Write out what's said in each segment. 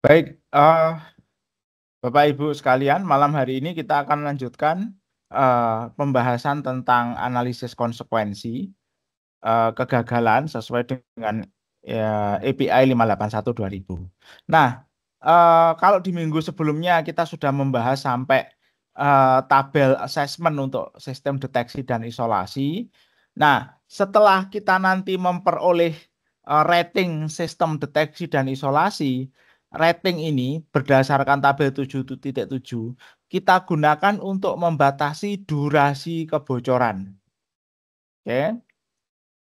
Baik, Bapak Ibu sekalian, malam hari ini kita akan lanjutkan pembahasan tentang analisis konsekuensi kegagalan sesuai dengan API 581/2000. Nah, kalau di minggu sebelumnya kita sudah membahas sampai tabel assessment untuk sistem deteksi dan isolasi. Nah, setelah kita nanti memperoleh rating sistem deteksi dan isolasi, rating ini berdasarkan tabel 7.7 kita gunakan untuk membatasi durasi kebocoran. Oke.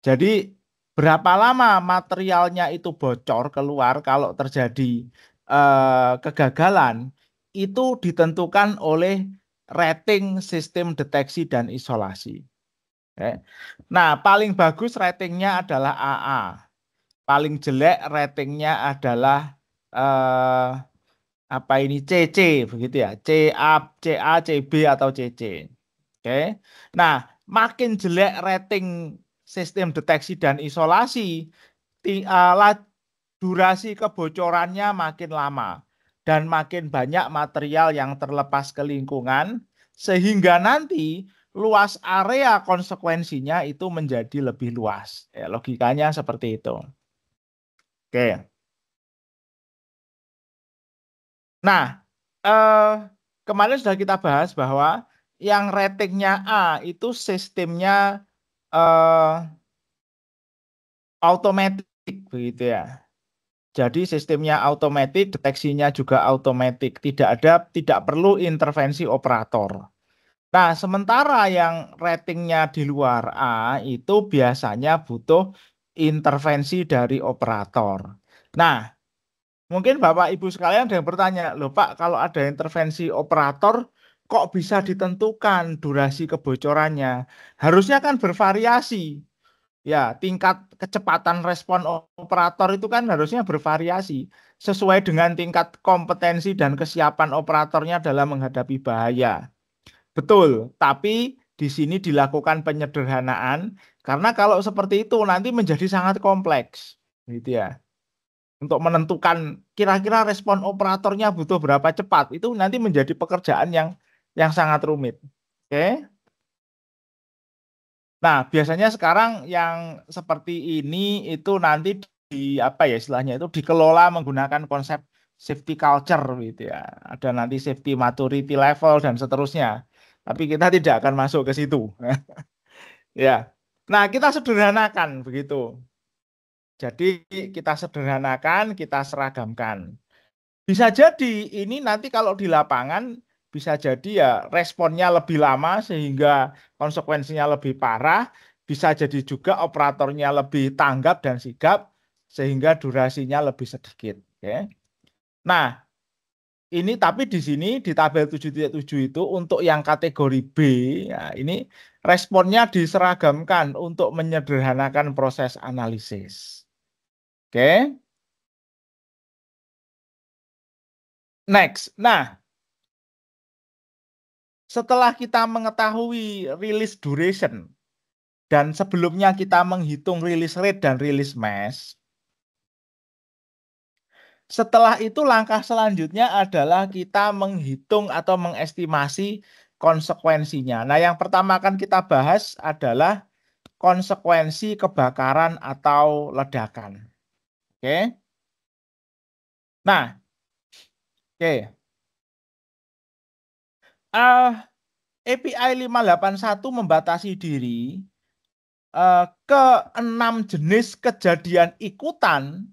Jadi berapa lama materialnya itu bocor keluar kalau terjadi kegagalan itu ditentukan oleh rating sistem deteksi dan isolasi. Oke. Nah, paling bagus ratingnya adalah AA. Paling jelek ratingnya adalah eh, apa ini CC begitu ya. CA, CB atau CC. Oke. Nah, makin jelek rating sistem deteksi dan isolasi, durasi kebocorannya makin lama dan makin banyak material yang terlepas ke lingkungan sehingga nanti luas area konsekuensinya itu menjadi lebih luas. Ya, logikanya seperti itu. Oke. Nah, eh, kemarin sudah kita bahas bahwa yang ratingnya A itu sistemnya eh, otomatis begitu ya. Jadi sistemnya otomatis, deteksinya juga otomatis, tidak perlu intervensi operator. Nah, sementara yang ratingnya di luar A itu biasanya butuh intervensi dari operator. Nah, mungkin Bapak Ibu sekalian ada yang bertanya, loh Pak, kalau ada intervensi operator, kok bisa ditentukan durasi kebocorannya? Harusnya kan bervariasi. Ya, tingkat kecepatan respon operator itu kan harusnya bervariasi sesuai dengan tingkat kompetensi dan kesiapan operatornya dalam menghadapi bahaya. Betul, tapi di sini dilakukan penyederhanaan karena kalau seperti itu nanti menjadi sangat kompleks, gitu ya. Untuk menentukan kira-kira respon operatornya butuh berapa cepat itu nanti menjadi pekerjaan yang sangat rumit. Oke. Nah, biasanya sekarang yang seperti ini itu nanti di apa ya istilahnya itu dikelola menggunakan konsep safety culture gitu ya. Ada nanti safety maturity level dan seterusnya. Tapi kita tidak akan masuk ke situ. Ya. Nah, kita sederhanakan begitu. Jadi kita sederhanakan, kita seragamkan. Bisa jadi ini nanti kalau di lapangan bisa jadi ya responnya lebih lama sehingga konsekuensinya lebih parah. Bisa jadi juga operatornya lebih tanggap dan sigap sehingga durasinya lebih sedikit. Oke. Nah, ini tapi di sini di tabel 7.7 itu untuk yang kategori B, ya, ini responnya diseragamkan untuk menyederhanakan proses analisis. Oke. Next. Nah, setelah kita mengetahui release duration dan sebelumnya kita menghitung release rate dan release mass, setelah itu langkah selanjutnya adalah kita menghitung atau mengestimasi konsekuensinya. Nah, yang pertama akan kita bahas adalah konsekuensi kebakaran atau ledakan. Oke. Nah, oke. API 581 membatasi diri ke 6 jenis kejadian ikutan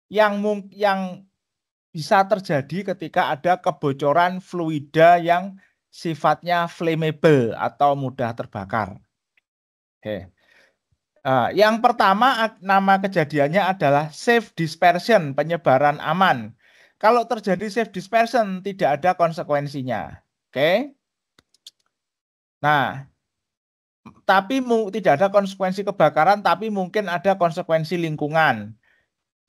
yang bisa terjadi ketika ada kebocoran fluida yang sifatnya flammable atau mudah terbakar. Oke. Yang pertama nama kejadiannya adalah safe dispersion, penyebaran aman. Kalau terjadi safe dispersion tidak ada konsekuensinya. Oke. Nah, tapi tidak ada konsekuensi kebakaran, tapi mungkin ada konsekuensi lingkungan.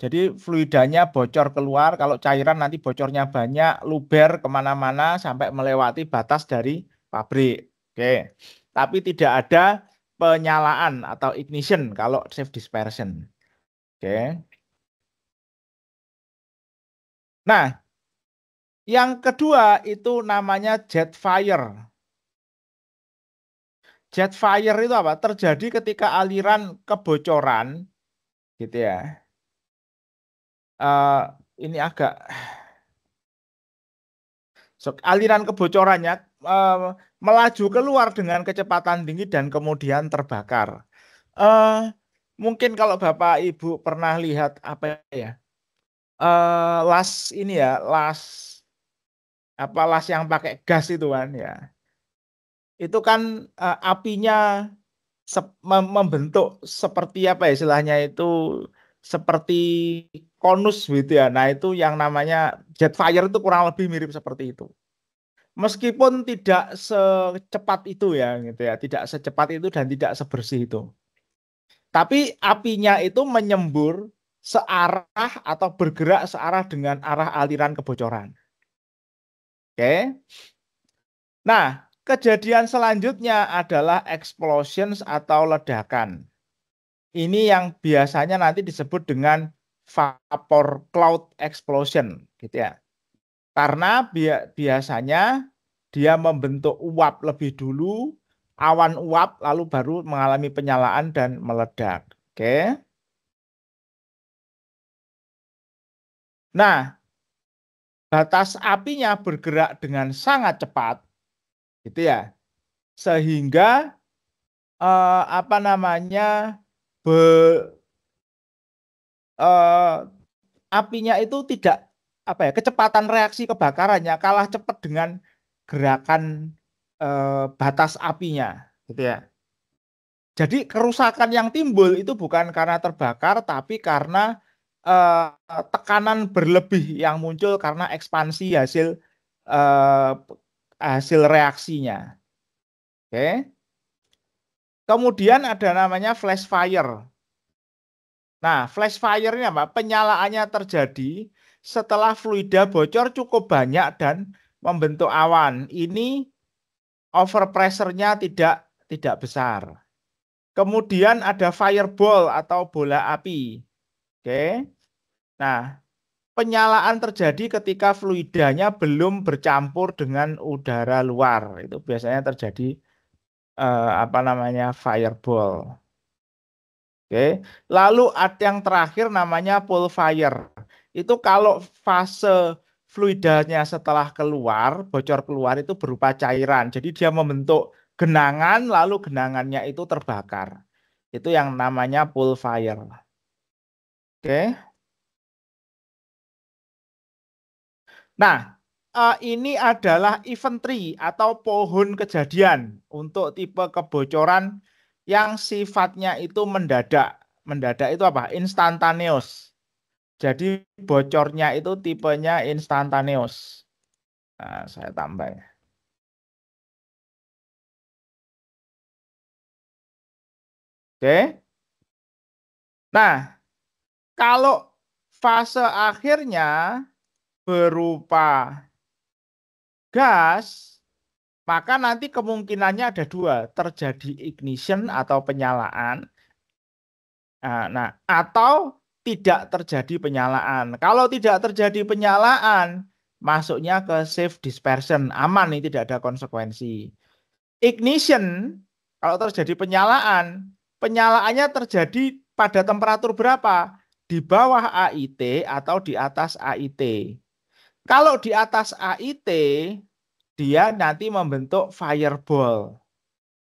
Jadi fluidanya bocor keluar, kalau cairan nanti bocornya banyak, luber kemana-mana sampai melewati batas dari pabrik. Oke. Tapi tidak ada penyalaan atau ignition kalau safe dispersion. Oke. Nah, yang kedua itu namanya jet fire. Jet fire itu apa? Terjadi ketika aliran kebocoran, gitu ya. Ini agak aliran kebocorannya melaju keluar dengan kecepatan tinggi dan kemudian terbakar. Eh, Mungkin kalau Bapak Ibu pernah lihat apa ya? Las ini ya, las yang pakai gas itu kan ya. Itu kan apinya membentuk seperti apa ya istilahnya itu seperti konus gitu ya. Nah, itu yang namanya jet fire itu kurang lebih mirip seperti itu. Meskipun tidak secepat itu ya gitu ya, tidak secepat itu dan tidak sebersih itu. Tapi apinya itu menyembur searah atau bergerak searah dengan arah aliran kebocoran. Oke. Nah, kejadian selanjutnya adalah explosions atau ledakan. Ini yang biasanya nanti disebut dengan vapor cloud explosion, gitu ya. Karena biasanya dia membentuk uap lebih dulu, awan uap, lalu baru mengalami penyalaan dan meledak. Oke. Nah, batas apinya bergerak dengan sangat cepat, gitu ya. Sehingga apa namanya be, eh, apinya itu tidak apa ya kecepatan reaksi kebakarannya kalah cepat dengan gerakan batas apinya, gitu ya. Jadi kerusakan yang timbul itu bukan karena terbakar, tapi karena eh, tekanan berlebih yang muncul karena ekspansi eh, hasil reaksinya. Oke. Kemudian ada namanya flash fire. Nah, flash fire ini apa? Penyalaannya terjadi setelah fluida bocor cukup banyak dan membentuk awan. Ini overpressure-nya tidak besar. Kemudian ada fireball atau bola api. Oke. Nah, penyalaan terjadi ketika fluidanya belum bercampur dengan udara luar. Itu biasanya terjadi apa namanya fireball. Oke. Lalu ada yang terakhir namanya pool fire. Itu kalau fase fluidanya setelah keluar, bocor keluar itu berupa cairan. Jadi dia membentuk genangan, lalu genangannya itu terbakar. Itu yang namanya pool fire. Oke. Nah, ini adalah event tree atau pohon kejadian untuk tipe kebocoran yang sifatnya itu mendadak. Mendadak itu apa? Instantaneous. Jadi bocornya itu tipenya instantaneous. Nah, saya tambah ya. Oke. Nah, kalau fase akhirnya berupa gas, maka nanti kemungkinannya ada dua, terjadi ignition atau penyalaan. Nah, atau tidak terjadi penyalaan. Kalau tidak terjadi penyalaan, masuknya ke safe dispersion, aman nih tidak ada konsekuensi. Ignition, kalau terjadi penyalaan, penyalaannya terjadi pada temperatur berapa? Di bawah AIT atau di atas AIT. Kalau di atas AIT, dia nanti membentuk fireball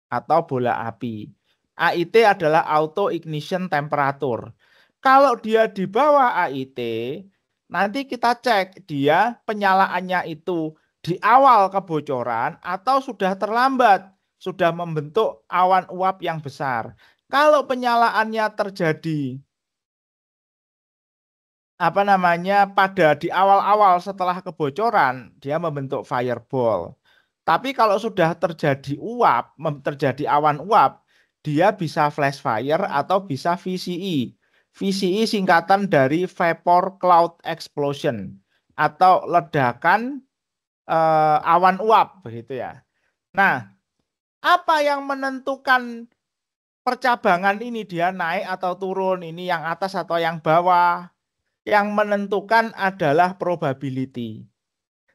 atau bola api. AIT adalah auto ignition temperature. Kalau dia di bawah AIT, nanti kita cek dia penyalaannya itu di awal kebocoran atau sudah terlambat, sudah membentuk awan uap yang besar. Kalau penyalaannya terjadi apa namanya pada di awal-awal setelah kebocoran, dia membentuk fireball. Tapi kalau sudah terjadi uap, terjadi awan uap, dia bisa flash fire atau bisa VCE. VCE singkatan dari vapor cloud explosion atau ledakan awan uap begitu ya. Nah, apa yang menentukan percabangan ini dia naik atau turun, ini yang atas atau yang bawah? yang menentukan adalah probability.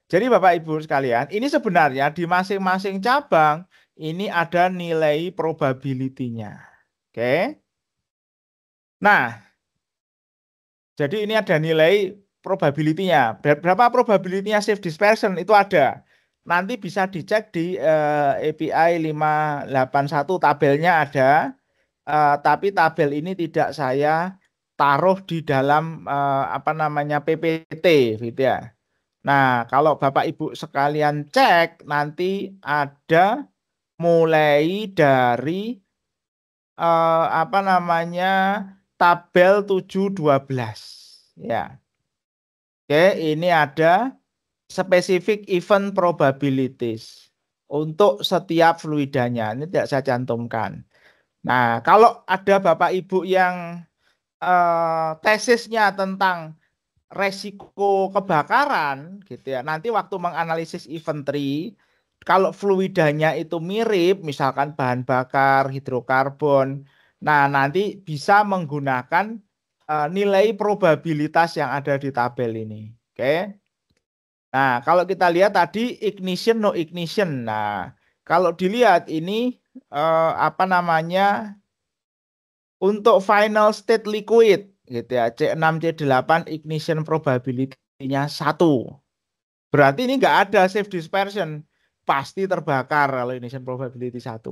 Jadi Bapak Ibu sekalian, ini sebenarnya di masing-masing cabang ini ada nilai probability-nya. Oke. Nah, jadi ini ada nilai probability-nya. Berapa probability-nya shift dispersion itu ada. Nanti bisa dicek di API 581 tabelnya ada. Tapi tabel ini tidak saya taruh di dalam apa namanya PPT gitu ya. Nah, kalau Bapak Ibu sekalian cek nanti ada mulai dari apa namanya tabel 712 ya. Oke, ini ada spesifik event probabilities untuk setiap fluidanya. Ini tidak saya cantumkan. Nah, kalau ada Bapak Ibu yang tesisnya tentang resiko kebakaran gitu ya. Nanti waktu menganalisis inventory, kalau fluidanya itu mirip, misalkan bahan bakar, hidrokarbon, nah nanti bisa menggunakan nilai probabilitas yang ada di tabel ini. Oke. Nah, kalau kita lihat tadi ignition no ignition. Nah, kalau dilihat ini apa namanya untuk final state liquid gitu ya, C6 C8 ignition probability-nya 1. Berarti ini nggak ada safe dispersion, pasti terbakar kalau ignition probability 1.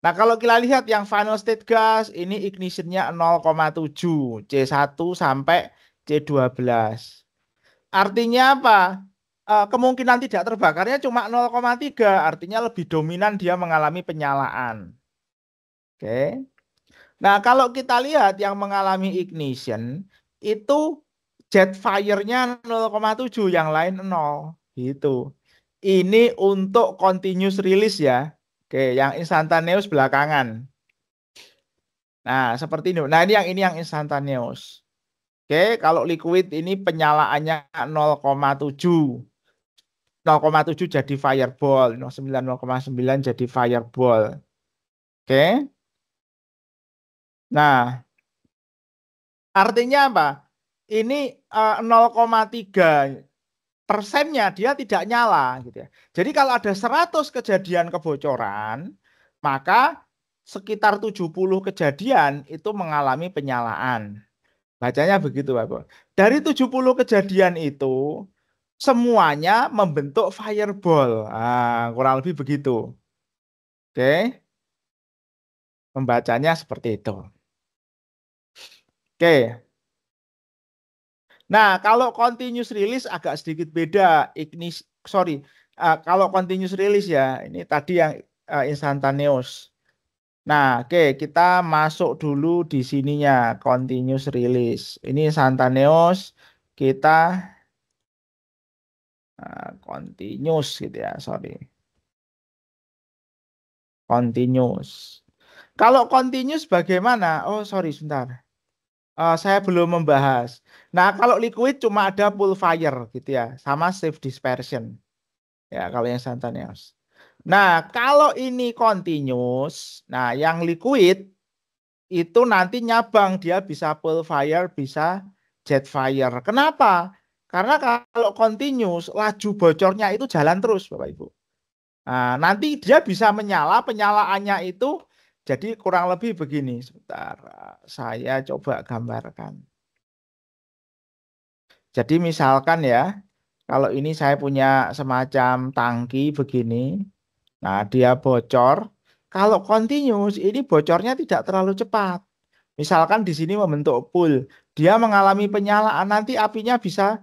Nah, kalau kita lihat yang final state gas ini ignition-nya 0,7 C1 sampai C12. Artinya apa? Kemungkinan tidak terbakarnya cuma 0,3, artinya lebih dominan dia mengalami penyalaan. Oke. Nah, kalau kita lihat yang mengalami ignition itu jet fire-nya 0,7, yang lain 0 gitu. Ini untuk continuous release ya. Oke, yang instantaneous belakangan. Nah, seperti ini. Nah, ini yang instantaneous. Oke, kalau liquid ini penyalaannya 0,7. 0,7 jadi fireball, 0,9 jadi fireball. Oke. Nah, artinya apa? Ini 0,3%-nya dia tidak nyala gitu ya. Jadi kalau ada 100 kejadian kebocoran, maka sekitar 70 kejadian itu mengalami penyalaan. Bacanya begitu, Bapak. Dari 70 kejadian itu semuanya membentuk fireball. Ah, kurang lebih begitu. Oke. Membacanya seperti itu. Oke. Nah, kalau continuous release agak sedikit beda. Kalau continuous release ya, ini tadi yang instantaneous. Nah, oke, kita masuk dulu di sininya, continuous release. Ini instantaneous, kita continuous gitu ya, sorry. Continuous. Kalau continuous bagaimana? Oh, sorry, sebentar. Saya belum membahas. Nah, kalau liquid cuma ada pool fire gitu ya, sama safe dispersion. Ya, kalau yang instantaneous. Nah, kalau ini continuous, nah yang liquid itu nanti nyabang, dia bisa pool fire, bisa jet fire. Kenapa? Karena kalau continuous, laju bocornya itu jalan terus, Bapak Ibu. Nah, nanti dia bisa menyala, penyalaannya itu jadi kurang lebih begini. Sebentar, saya coba gambarkan. Jadi misalkan ya, kalau ini saya punya semacam tangki begini, nah dia bocor. Kalau continuous, ini bocornya tidak terlalu cepat. Misalkan di sini membentuk pool, dia mengalami penyalaan, nanti apinya bisa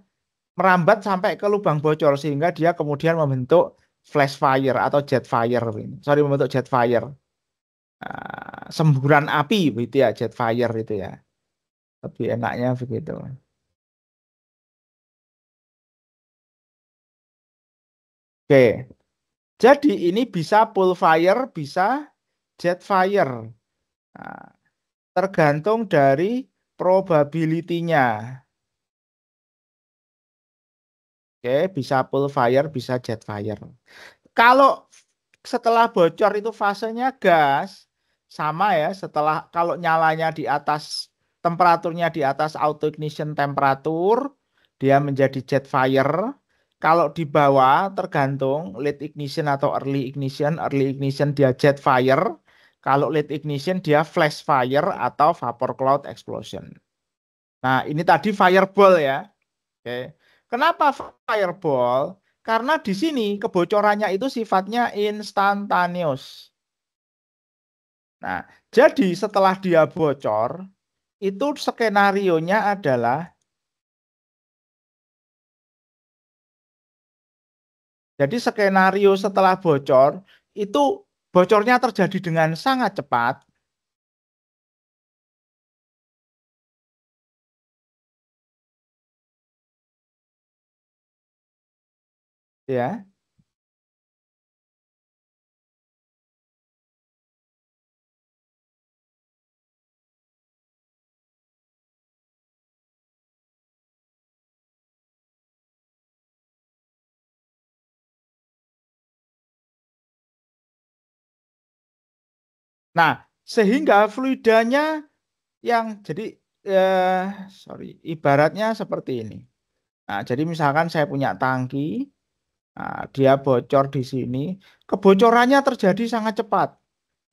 merambat sampai ke lubang bocor sehingga dia kemudian membentuk flash fire atau jet fire. Sorry, membentuk jet fire. Semburan api begitu ya, jet fire itu ya. Lebih enaknya begitu. Oke. Jadi ini bisa pool fire, bisa jet fire. Nah, tergantung dari probability-nya. Oke, bisa pool fire, bisa jet fire. Kalau setelah bocor itu fasenya gas, sama ya, setelah kalau nyalanya di atas temperaturnya di atas auto ignition temperatur, dia menjadi jet fire. Kalau di bawah tergantung late ignition atau early ignition. Early ignition dia jet fire. Kalau late ignition dia flash fire atau vapor cloud explosion. Nah, ini tadi fireball ya. Oke. Kenapa fireball? Karena di sini kebocorannya itu sifatnya instantaneous. Nah, jadi setelah dia bocor, itu skenarionya adalah, jadi skenario setelah bocor, itu bocornya terjadi dengan sangat cepat. Ya. Nah, sehingga fluidanya yang jadi ibaratnya seperti ini. Nah, jadi misalkan saya punya tangki, nah, dia bocor di sini, kebocorannya terjadi sangat cepat.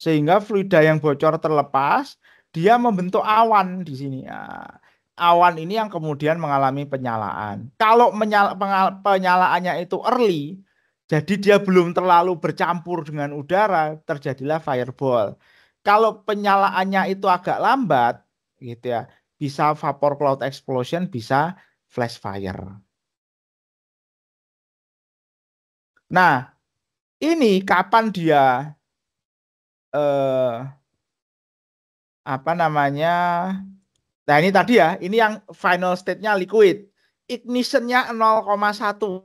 Sehingga fluida yang bocor terlepas, dia membentuk awan di sini. Nah, awan ini yang kemudian mengalami penyalaan. Kalau penyalaannya itu early, jadi dia belum terlalu bercampur dengan udara, terjadilah fireball. Kalau penyalaannya itu agak lambat, gitu ya, bisa vapor cloud explosion, bisa flash fire. Nah, ini kapan dia eh, apa namanya? Nah, ini tadi ya, ini yang final state-nya liquid. Ignition-nya 0,1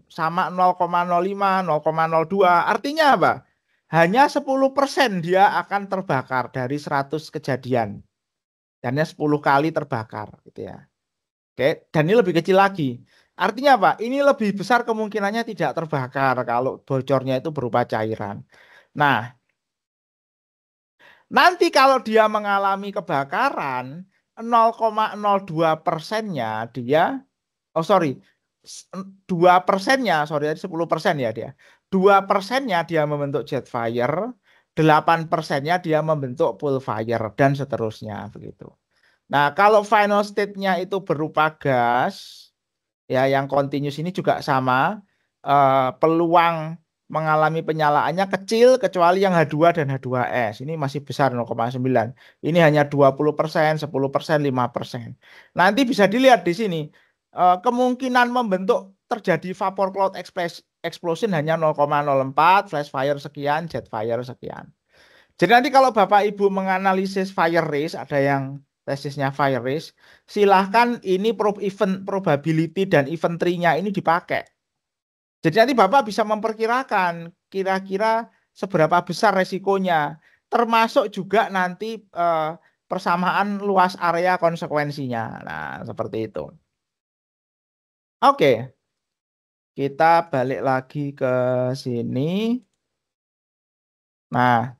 sama 0,05, 0,02. Artinya apa? Hanya 10% dia akan terbakar dari 100 kejadian. Dan 10 kali terbakar gitu ya. Oke, dan ini lebih kecil lagi. Artinya apa? Ini lebih besar kemungkinannya tidak terbakar kalau bocornya itu berupa cairan. Nah, nanti kalau dia mengalami kebakaran, 0,02%-nya dia, oh sorry, 2%-nya, sorry tadi 10% ya dia. 2%-nya dia membentuk jet fire, 8%-nya dia membentuk pool fire, dan seterusnya begitu. Nah, kalau final state-nya itu berupa gas, ya yang continuous ini juga sama, peluang mengalami penyalaannya kecil kecuali yang H2 dan H2S. Ini masih besar 0,9. Ini hanya 20%, 10%, 5%. Nanti bisa dilihat di sini, kemungkinan membentuk terjadi vapor cloud explosion hanya 0,04, flash fire sekian, jet fire sekian. Jadi nanti kalau Bapak Ibu menganalisis fire risk, ada yang tesisnya fire risk, silahkan ini event probability dan event tree-nya ini dipakai. Jadi nanti Bapak bisa memperkirakan kira-kira seberapa besar resikonya, termasuk juga nanti persamaan luas area konsekuensinya. Nah, seperti itu. Oke, kita balik lagi ke sini. Nah,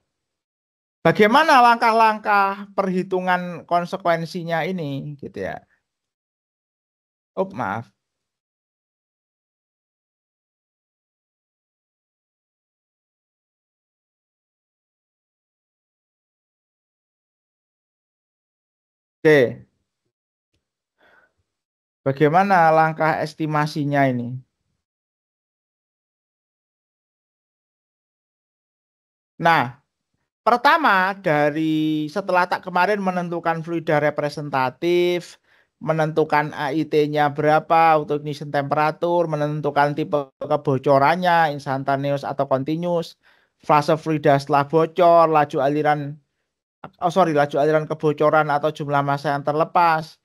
bagaimana langkah-langkah perhitungan konsekuensinya ini, gitu ya? Oh, maaf. Oke, bagaimana langkah estimasinya ini? Nah, pertama dari setelah tak kemarin menentukan fluida representatif, menentukan AIT-nya berapa, auto ignition temperatur, menentukan tipe kebocorannya, instantaneous atau continuous, fase fluida setelah bocor, laju aliran kebocoran atau jumlah massa yang terlepas,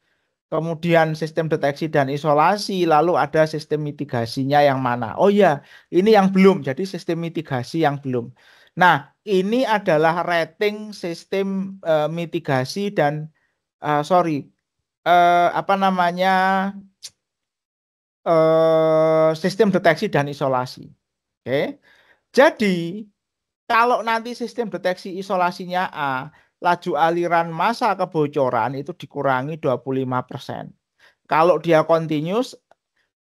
kemudian sistem deteksi dan isolasi, lalu ada sistem mitigasinya yang mana. Oh ya, ini yang belum, jadi sistem mitigasi yang belum. Nah, ini adalah rating sistem mitigasi dan, sorry, apa namanya, sistem deteksi dan isolasi. Oke, jadi kalau nanti sistem deteksi isolasinya A, laju aliran massa kebocoran itu dikurangi 25%. Kalau dia continuous,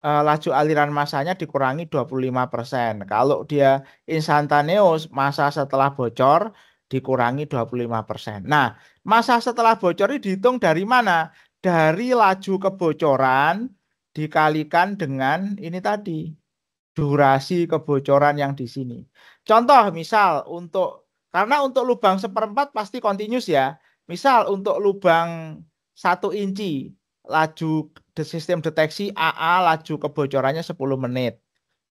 laju aliran massanya dikurangi 25%. Kalau dia instantaneous, massa setelah bocor dikurangi 25%. Nah, massa setelah bocor ini dihitung dari mana? Dari laju kebocoran dikalikan dengan ini tadi, durasi kebocoran yang di sini. Contoh misal karena untuk lubang 1/4 pasti continuous ya. Misal untuk lubang 1 inci, laju sistem deteksi AA laju kebocorannya 10 menit.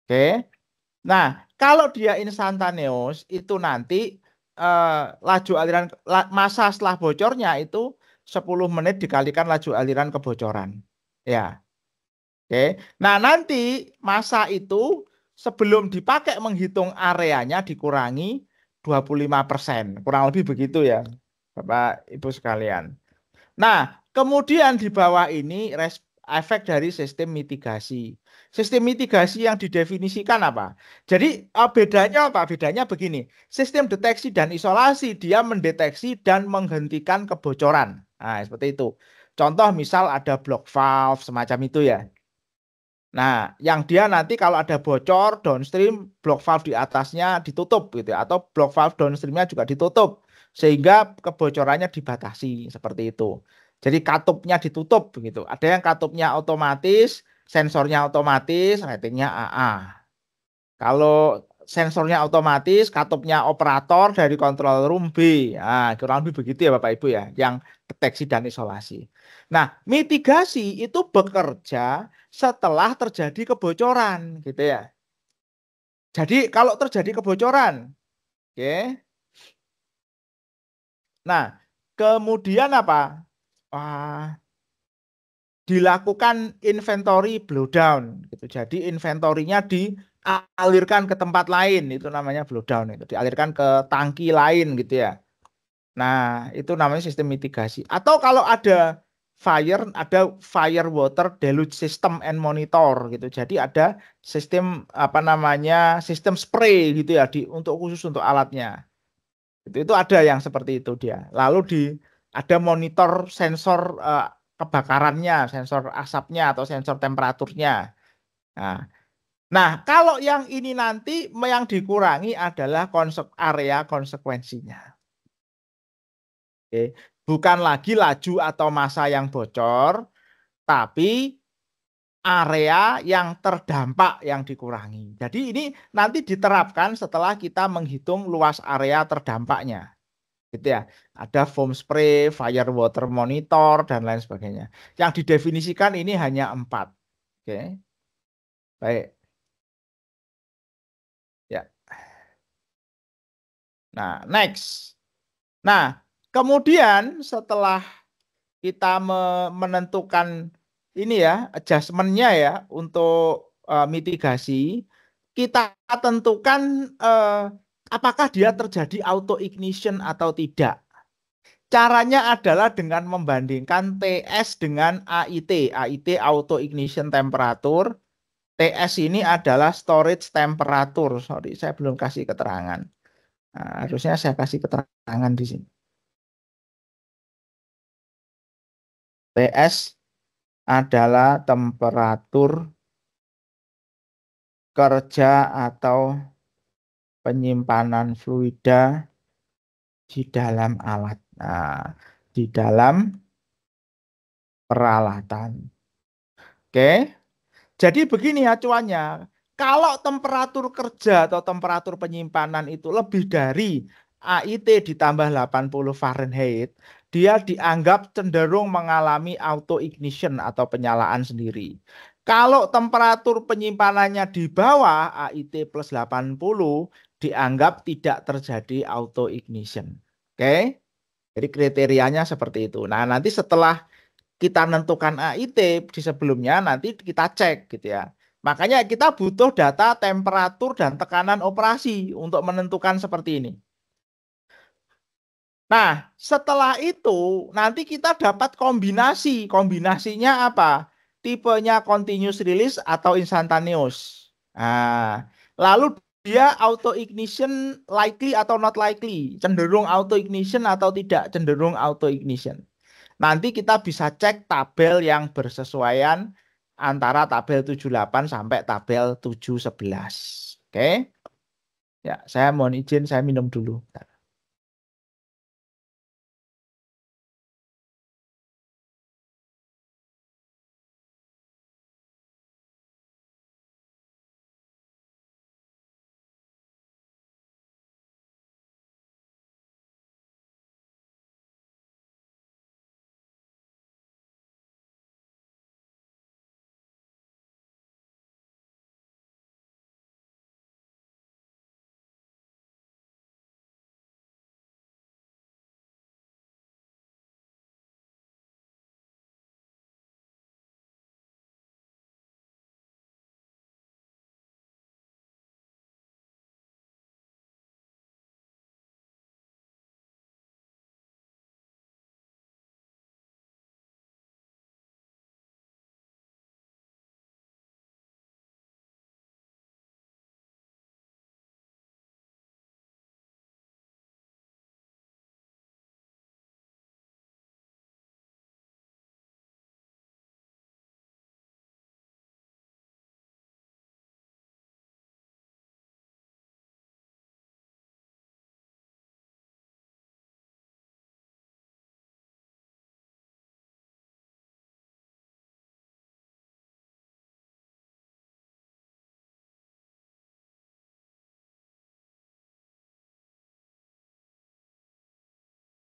Oke. Nah, kalau dia instantaneous itu nanti laju aliran massa setelah bocornya itu 10 menit dikalikan laju aliran kebocoran. Ya. Oke. Nah, nanti massa itu sebelum dipakai menghitung areanya dikurangi 25%. Kurang lebih begitu ya, Bapak Ibu sekalian. Nah, kemudian di bawah ini efek dari sistem mitigasi. Sistem mitigasi yang didefinisikan apa? Jadi bedanya apa? Bedanya begini. Sistem deteksi dan isolasi dia mendeteksi dan menghentikan kebocoran. Nah, seperti itu. Contoh misal ada block valve semacam itu ya. Nah, yang dia nanti kalau ada bocor downstream, block valve di atasnya ditutup gitu ya, atau block valve downstreamnya juga ditutup sehingga kebocorannya dibatasi seperti itu. Jadi katupnya ditutup begitu. Ada yang katupnya otomatis, sensornya otomatis, ratingnya AA. Kalau sensornya otomatis, katupnya operator dari control room B. Nah, kurang lebih begitu ya Bapak Ibu ya, yang deteksi dan isolasi. Nah, mitigasi itu bekerja setelah terjadi kebocoran, gitu ya. Jadi kalau terjadi kebocoran, oke. Nah, kemudian apa? Dilakukan inventory blowdown, gitu. Jadi inventorinya dialirkan ke tempat lain, itu namanya blowdown, itu dialirkan ke tangki lain, gitu ya. Nah, itu namanya sistem mitigasi. Atau kalau ada fire water deluge system and monitor gitu. Jadi ada sistem sistem spray gitu ya untuk khusus untuk alatnya. Itu ada yang seperti itu dia. Lalu ada monitor sensor kebakarannya, sensor asapnya atau sensor temperaturnya. Nah, kalau yang ini nanti yang dikurangi adalah area konsekuensinya. Oke. Bukan lagi laju atau massa yang bocor, tapi area yang terdampak yang dikurangi. Jadi ini nanti diterapkan setelah kita menghitung luas area terdampaknya. Gitu ya. Ada foam spray, fire water monitor, dan lain sebagainya. Yang didefinisikan ini hanya 4. Oke. Baik. Ya. Nah, next. Nah, kemudian setelah kita menentukan ini ya, adjustment-nya ya untuk mitigasi, kita tentukan apakah dia terjadi auto ignition atau tidak. Caranya adalah dengan membandingkan TS dengan AIT. AIT auto ignition temperature. TS ini adalah storage temperature. Sorry, saya belum kasih keterangan. Nah, harusnya saya kasih keterangan di sini. TS adalah temperatur kerja atau penyimpanan fluida di dalam alat. Nah, di dalam peralatan. Oke. Jadi begini acuannya. Kalau temperatur kerja atau temperatur penyimpanan itu lebih dari AIT ditambah 80 Fahrenheit, dia dianggap cenderung mengalami auto ignition atau penyalaan sendiri. Kalau temperatur penyimpanannya di bawah AIT plus 80, dianggap tidak terjadi auto ignition. Oke? Jadi kriterianya seperti itu. Nah, nanti setelah kita menentukan AIT di sebelumnya, nanti kita cek gitu ya. Makanya kita butuh data temperatur dan tekanan operasi untuk menentukan seperti ini. Nah, setelah itu nanti kita dapat kombinasi. Kombinasinya apa? Tipenya continuous release atau instantaneous. Nah, lalu dia auto ignition likely atau not likely, cenderung auto ignition atau tidak cenderung auto ignition. Nanti kita bisa cek tabel yang bersesuaian antara tabel 78 sampai tabel 711. Oke. Ya, saya mohon izin saya minum dulu.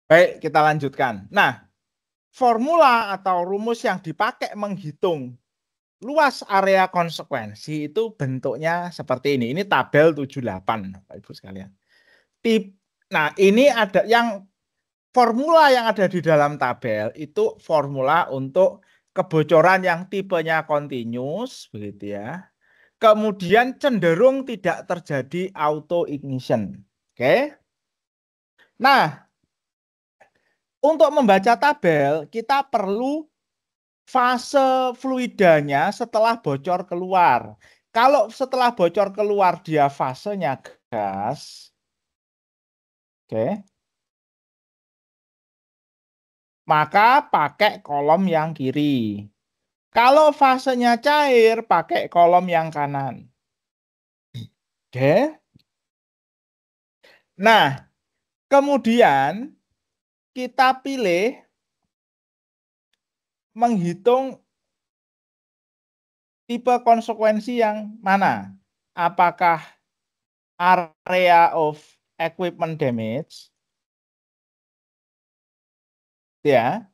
Baik, kita lanjutkan. Nah, formula atau rumus yang dipakai menghitung luas area konsekuensi itu bentuknya seperti ini. Ini tabel 78, Bapak Ibu sekalian. Nah, ini ada yang formula yang ada di dalam tabel itu formula untuk kebocoran yang tipenya continuous, begitu ya. Kemudian cenderung tidak terjadi auto ignition. Oke. Nah, untuk membaca tabel kita perlu fase fluidanya setelah bocor keluar. Kalau setelah bocor keluar dia fasenya gas, oke, maka pakai kolom yang kiri. Kalau fasenya cair, pakai kolom yang kanan. Oke. Nah, kemudian kita pilih menghitung tipe konsekuensi yang mana? Apakah area of equipment damage, ya,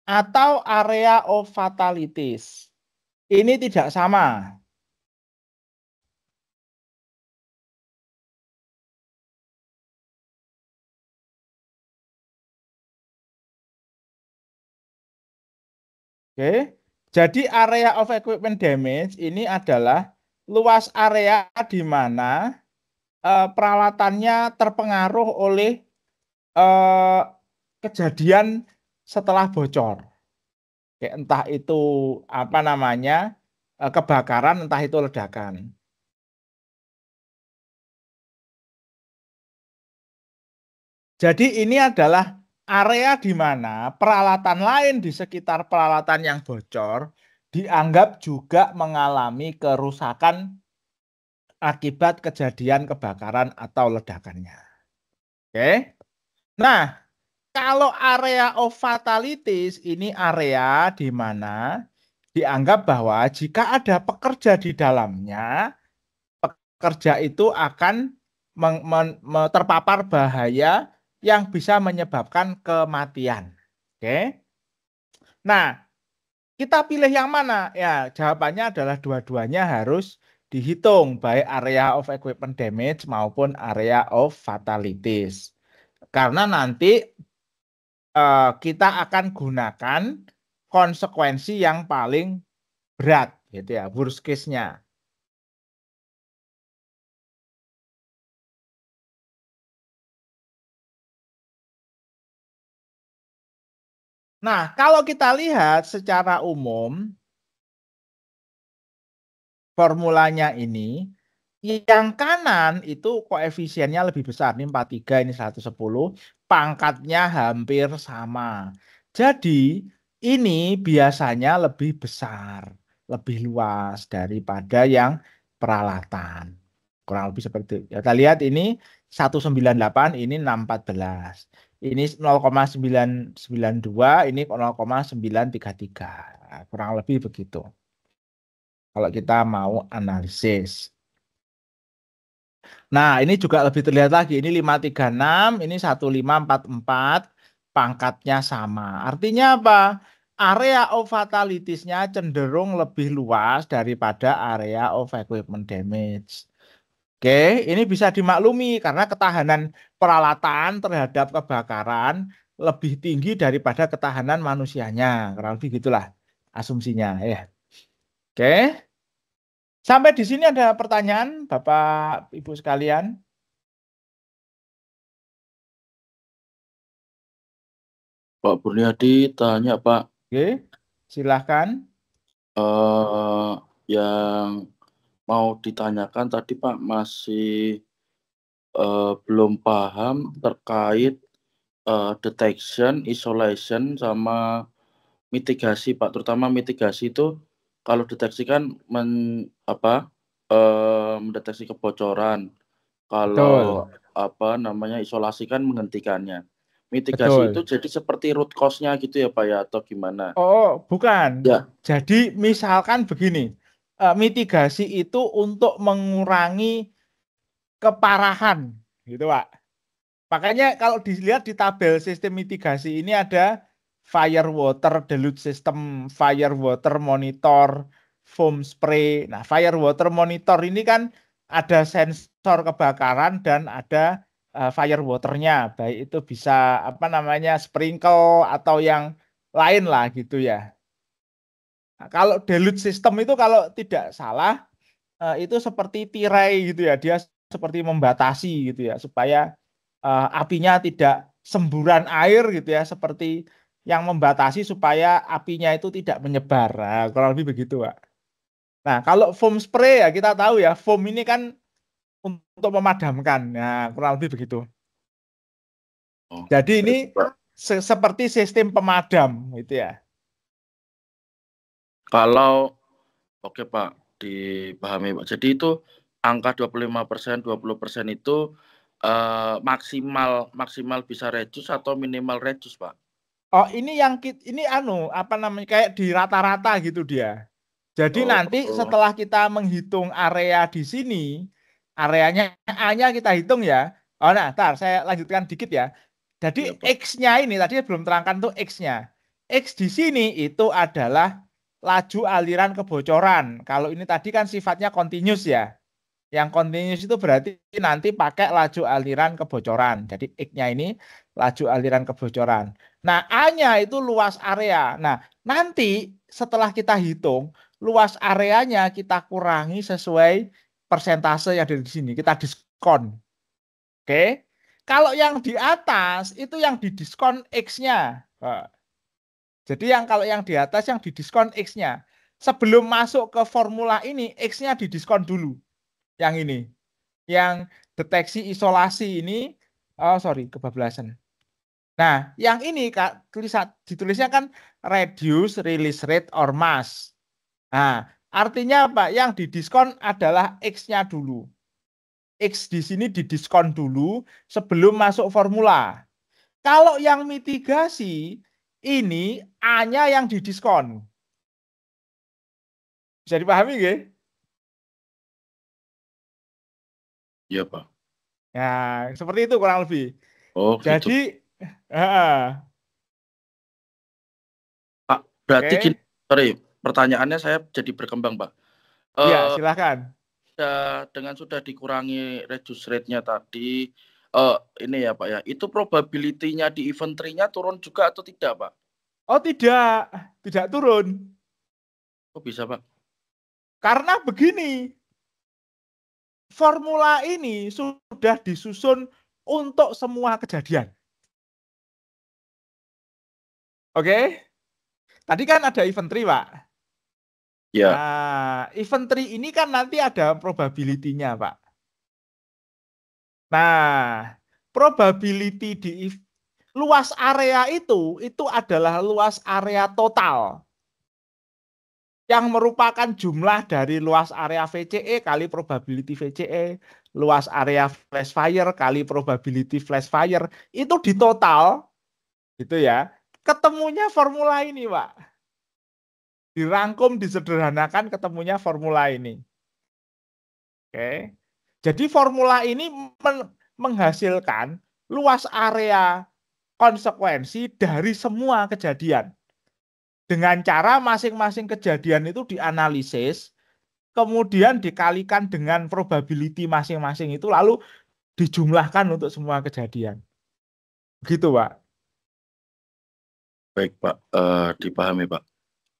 atau area of fatalities? Ini tidak sama. Oke. Jadi area of equipment damage ini adalah luas area di mana peralatannya terpengaruh oleh eh, kejadian setelah bocor. Oke, entah itu apa namanya kebakaran, entah itu ledakan. Jadi ini adalah area di mana peralatan lain di sekitar peralatan yang bocor dianggap juga mengalami kerusakan akibat kejadian kebakaran atau ledakannya. Oke. Nah, kalau area of fatalities ini area di mana dianggap bahwa jika ada pekerja di dalamnya, pekerja itu akan terpapar bahaya yang bisa menyebabkan kematian. Oke. Nah, kita pilih yang mana? Ya, jawabannya adalah dua-duanya harus dihitung, baik area of equipment damage maupun area of fatalities. Karena nanti kita akan gunakan konsekuensi yang paling berat, gitu ya, worst case-nya. Nah, kalau kita lihat secara umum, formulanya ini, yang kanan itu koefisiennya lebih besar. Ini 43, ini 110. Pangkatnya hampir sama. Jadi ini biasanya lebih besar, lebih luas daripada yang peralatan. Kurang lebih seperti itu. Ya, kita lihat ini 198, ini 614. Ini 0,992, ini 0,933. Kurang lebih begitu. Kalau kita mau analisis. Nah, ini juga lebih terlihat lagi. Ini 536, ini 1544, pangkatnya sama. Artinya apa? Area of fatalities-nya cenderung lebih luas daripada area of equipment damage. Oke, ini bisa dimaklumi karena ketahanan peralatan terhadap kebakaran lebih tinggi daripada ketahanan manusianya. Kurang lebih gitulah asumsinya ya. Oke. Sampai di sini ada pertanyaan Bapak Ibu sekalian? Pak Burniadi tanya Pak, Oke, silahkan. yang mau ditanyakan tadi Pak masih belum paham terkait detection, isolation, sama mitigasi Pak. Terutama mitigasi itu kalau deteksi kan mendeteksi kebocoran. Kalau Betul, isolasi kan menghentikannya. Mitigasi itu betul. jadi seperti root cause-nya gitu ya Pak ya, atau gimana? Oh, bukan. Ya. Jadi misalkan begini, mitigasi itu untuk mengurangi keparahan, gitu Pak. Makanya kalau dilihat di tabel sistem mitigasi ini ada fire water dilute system, fire water monitor, foam spray. Nah, fire water monitor ini kan ada sensor kebakaran dan ada fire waternya, baik itu bisa apa namanya sprinkle atau yang lain lah gitu ya. Nah, kalau dilute system itu kalau tidak salah itu seperti tirai gitu ya, dia seperti membatasi gitu ya supaya apinya tidak semburan air gitu ya, seperti yang membatasi supaya apinya itu tidak menyebar. Nah, kurang lebih begitu, Pak. Nah, kalau foam spray ya kita tahu ya, foam ini kan untuk memadamkan. Nah, kurang lebih begitu. Oh, Jadi ini baik, Pak. seperti sistem pemadam gitu ya. Kalau oke Pak, dipahami Pak. Jadi itu angka 25%, 20% itu maksimal bisa reduce atau minimal reduce, Pak? Oh, ini yang ini apa namanya kayak di rata-rata gitu dia. Jadi Oh, nanti oh, setelah kita menghitung area di sini, areanya A-nya kita hitung ya. Oh, nah, ntar saya lanjutkan dikit ya. iya Jadi Pak. X-nya ini tadi belum terangkan tuh X-nya. X di sini itu adalah laju aliran kebocoran. Kalau ini tadi kan sifatnya continuous ya. Yang continuous itu berarti nanti pakai laju aliran kebocoran. Jadi X-nya ini laju aliran kebocoran. Nah, A-nya itu luas area. Nah, nanti setelah kita hitung, luas areanya kita kurangi sesuai persentase yang ada di sini. Kita diskon. Oke. Kalau yang di atas itu yang didiskon X-nya. Jadi kalau yang di atas yang didiskon X-nya. Sebelum masuk ke formula ini, X-nya didiskon dulu. Yang ini. Yang deteksi isolasi ini, oh sorry, kebablasan. Nah, yang ini Kak, ditulisnya kan reduce release rate or mass. Nah, artinya apa? Yang didiskon adalah X-nya dulu. X di sini didiskon dulu sebelum masuk formula. Kalau yang mitigasi, ini A-nya yang didiskon. Bisa dipahami nggak? Iya Pak. Nah, seperti itu kurang lebih. Oh gitu. Jadi, Pak, berarti gini, oke. sorry, pertanyaannya saya jadi berkembang Pak. Ya, Eh, silahkan. dengan sudah dikurangi reduce rate-nya tadi, ini ya Pak ya, itu probability-nya di event tree-nya turun juga atau tidak Pak? Oh tidak, tidak turun. Kok bisa Pak? Karena begini, formula ini sudah disusun untuk semua kejadian. Oke, tadi kan ada event tree, Pak. Ya. Nah, Nah, event tree ini kan nanti ada probability-nya, Pak. Nah, probability di luas area itu adalah luas area total yang merupakan jumlah dari luas area VCE kali probability VCE, luas area flash fire kali probability flash fire, itu di total gitu ya. Ketemunya formula ini, Pak. Dirangkum, disederhanakan, ketemunya formula ini. Oke. Jadi formula ini menghasilkan luas area konsekuensi dari semua kejadian. Dengan cara masing-masing kejadian itu dianalisis, kemudian dikalikan dengan probability masing-masing itu, lalu dijumlahkan untuk semua kejadian. Begitu, Pak. Baik, Pak. Dipahami, Pak.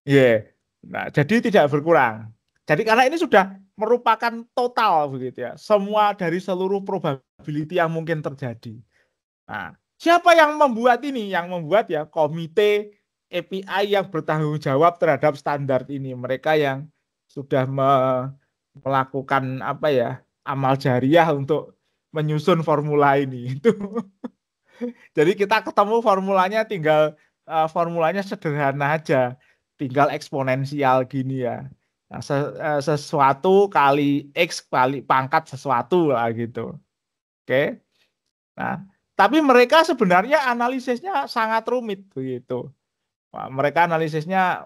Yeah. Nah, jadi tidak berkurang. Jadi karena ini sudah merupakan total begitu ya, semua dari seluruh probability yang mungkin terjadi. Nah, siapa yang membuat ini? Yang membuat ya komite API yang bertanggung jawab terhadap standar ini. Mereka yang sudah melakukan apa ya, amal jariah untuk menyusun formula ini. Itu. Jadi kita ketemu formulanya, tinggal formulanya sederhana aja, tinggal eksponensial gini ya. Nah, sesuatu kali X kali pangkat sesuatu lah gitu. Oke. Nah, tapi mereka sebenarnya analisisnya sangat rumit begitu. Nah, mereka analisisnya,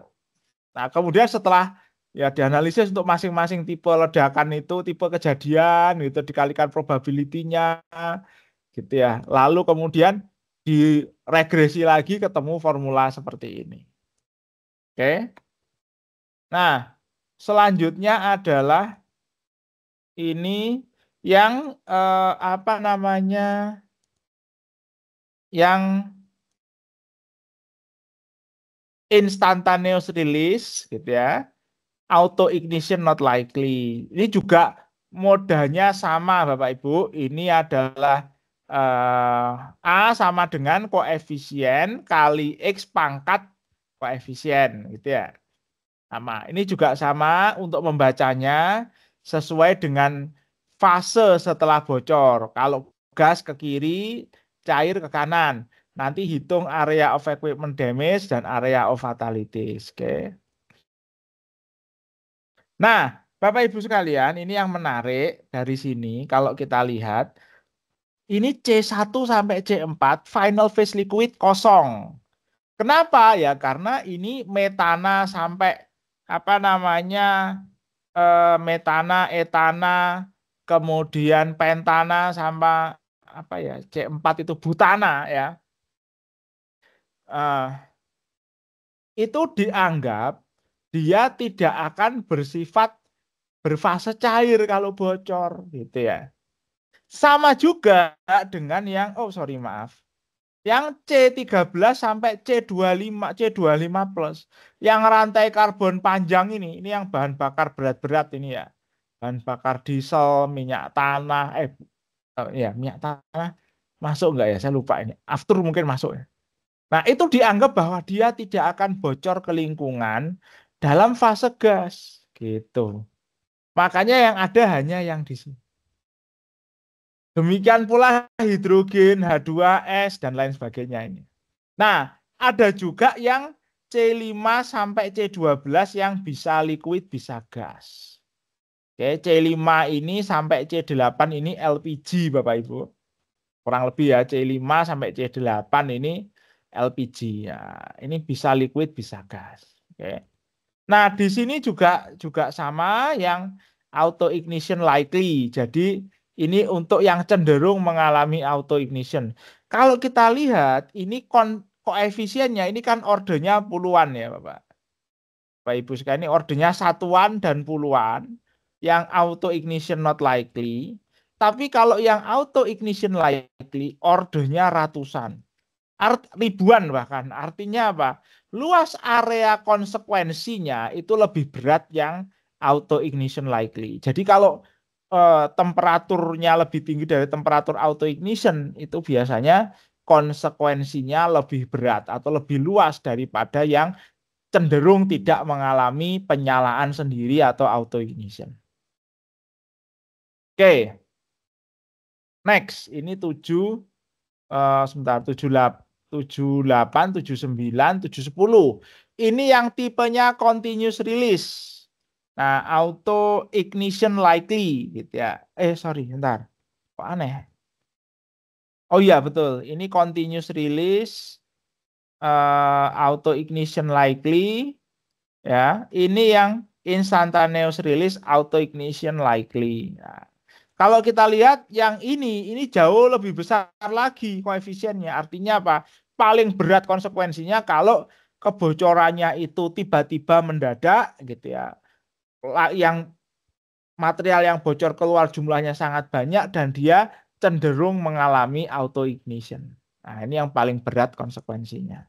nah kemudian setelah ya dianalisis untuk masing-masing tipe ledakan itu, tipe kejadian gitu, dikalikan probability-nya gitu ya. Lalu kemudian diregresi lagi ketemu formula seperti ini. Oke. Nah, selanjutnya adalah ini yang apa namanya, yang instantaneous release gitu ya, auto ignition not likely. Ini juga modanya sama Bapak Ibu. Ini adalah A sama dengan koefisien kali X pangkat koefisien gitu ya. Sama. Ini juga sama untuk membacanya sesuai dengan fase setelah bocor. Kalau gas ke kiri, cair ke kanan. Nanti hitung area of equipment damage dan area of fatalities. Oke. Nah, Bapak Ibu sekalian, ini yang menarik dari sini kalau kita lihat, ini C1 sampai C4 final phase liquid kosong. Kenapa? Ya karena ini metana sampai apa namanya, metana, etana, kemudian pentana sama apa ya, C4 itu butana ya. Itu dianggap dia tidak akan bersifat berfase cair kalau bocor gitu ya. Sama juga dengan yang yang C13 sampai C25, C25 plus. Yang rantai karbon panjang ini yang bahan bakar berat-berat ini ya. Bahan bakar diesel, minyak tanah, minyak tanah masuk enggak ya? Saya lupa ini. After mungkin masuk ya. Nah, itu dianggap bahwa dia tidak akan bocor ke lingkungan dalam fase gas gitu. Makanya yang ada hanya yang di sini. Demikian pula hidrogen, H2S, dan lain sebagainya ini. Nah, ada juga yang C5 sampai C12 yang bisa liquid, bisa gas. Oke, C5 ini sampai C8 ini LPG, Bapak Ibu. Kurang lebih ya, C5 sampai C8 ini LPG. Ya, ini bisa liquid, bisa gas. Oke. Nah, di sini juga sama yang auto ignition likely. Jadi ini untuk yang cenderung mengalami auto ignition. Kalau kita lihat ini koefisiennya ini kan ordernya puluhan ya Bapak. Bapak Ibu sekalian, ini ordernya satuan dan puluhan. Yang auto ignition not likely. Tapi kalau yang auto ignition likely ordernya ratusan. Ribuan bahkan. Artinya apa? Luas area konsekuensinya itu lebih berat yang auto ignition likely. Jadi kalau temperaturnya lebih tinggi dari temperatur auto ignition, itu biasanya konsekuensinya lebih berat atau lebih luas daripada yang cenderung tidak mengalami penyalaan sendiri atau auto ignition. Oke. Next, ini 7 sebentar 78, 79, 710. Ini yang tipenya continuous release. Nah, auto ignition likely gitu ya. Sorry, bentar. Kok aneh? Oh iya, betul. Ini continuous release auto ignition likely ya. Ini yang instantaneous release auto ignition likely. Nah, kalau kita lihat yang ini jauh lebih besar lagi koefisiennya. Artinya apa? Paling berat konsekuensinya kalau kebocorannya itu tiba-tiba mendadak gitu ya. Yang material yang bocor keluar jumlahnya sangat banyak dan dia cenderung mengalami auto ignition. Nah, ini yang paling berat konsekuensinya.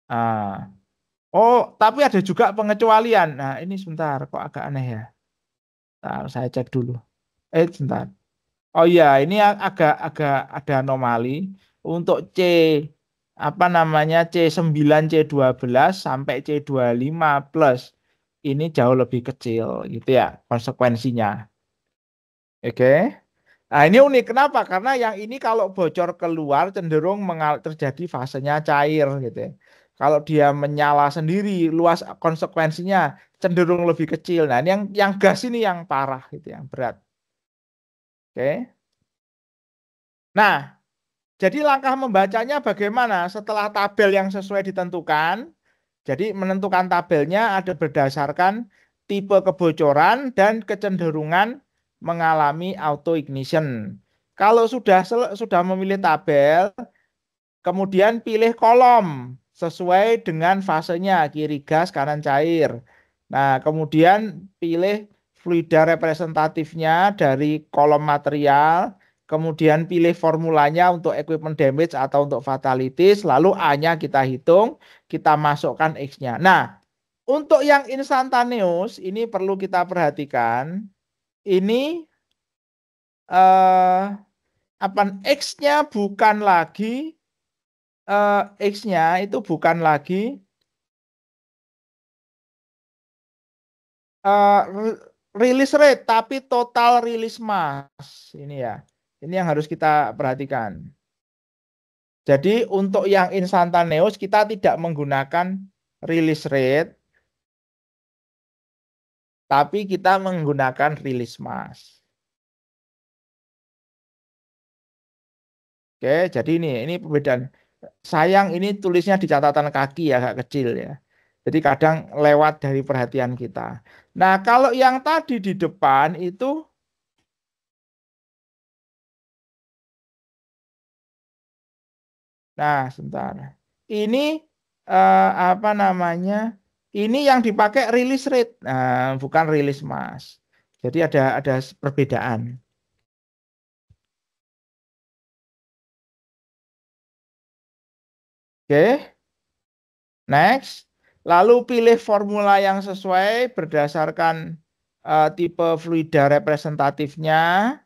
Ah. Oh, tapi ada juga pengecualian. Nah, ini sebentar, kok agak aneh ya. Nah, saya cek dulu. Sebentar. Oh iya, ini agak ada anomali untuk C apa namanya C9, C12 sampai C25 plus. Ini jauh lebih kecil gitu ya konsekuensinya. Oke. Nah, ini unik. Kenapa? Karena yang ini kalau bocor keluar cenderung terjadi fasenya cair gitu ya. Kalau dia menyala sendiri, luas konsekuensinya cenderung lebih kecil. Nah, ini yang gas ini yang parah gitu, yang berat. Oke. Nah, jadi langkah membacanya bagaimana? Setelah tabel yang sesuai ditentukan, jadi menentukan tabelnya ada berdasarkan tipe kebocoran dan kecenderungan mengalami auto ignition. Kalau sudah memilih tabel, kemudian pilih kolom sesuai dengan fasenya, kiri gas, kanan cair. Nah, kemudian pilih fluida representatifnya dari kolom material, kemudian pilih formulanya untuk equipment damage atau untuk fatalities, lalu A-nya kita hitung, kita masukkan X-nya. Nah, untuk yang instantaneous ini perlu kita perhatikan, ini apa X-nya bukan lagi X-nya itu bukan lagi release rate, tapi total release mass. Ini ya, ini yang harus kita perhatikan. Jadi untuk yang instantaneous kita tidak menggunakan release rate, tapi kita menggunakan release mass. Oke, jadi ini perbedaan. Sayang ini tulisnya di catatan kaki ya, agak kecil ya. Jadi kadang lewat dari perhatian kita. Nah, kalau yang tadi di depan itu, nah sebentar. Ini apa namanya? Ini yang dipakai release rate, nah, bukan release mass. Jadi ada perbedaan. Oke, next. Lalu pilih formula yang sesuai berdasarkan tipe fluida representatifnya.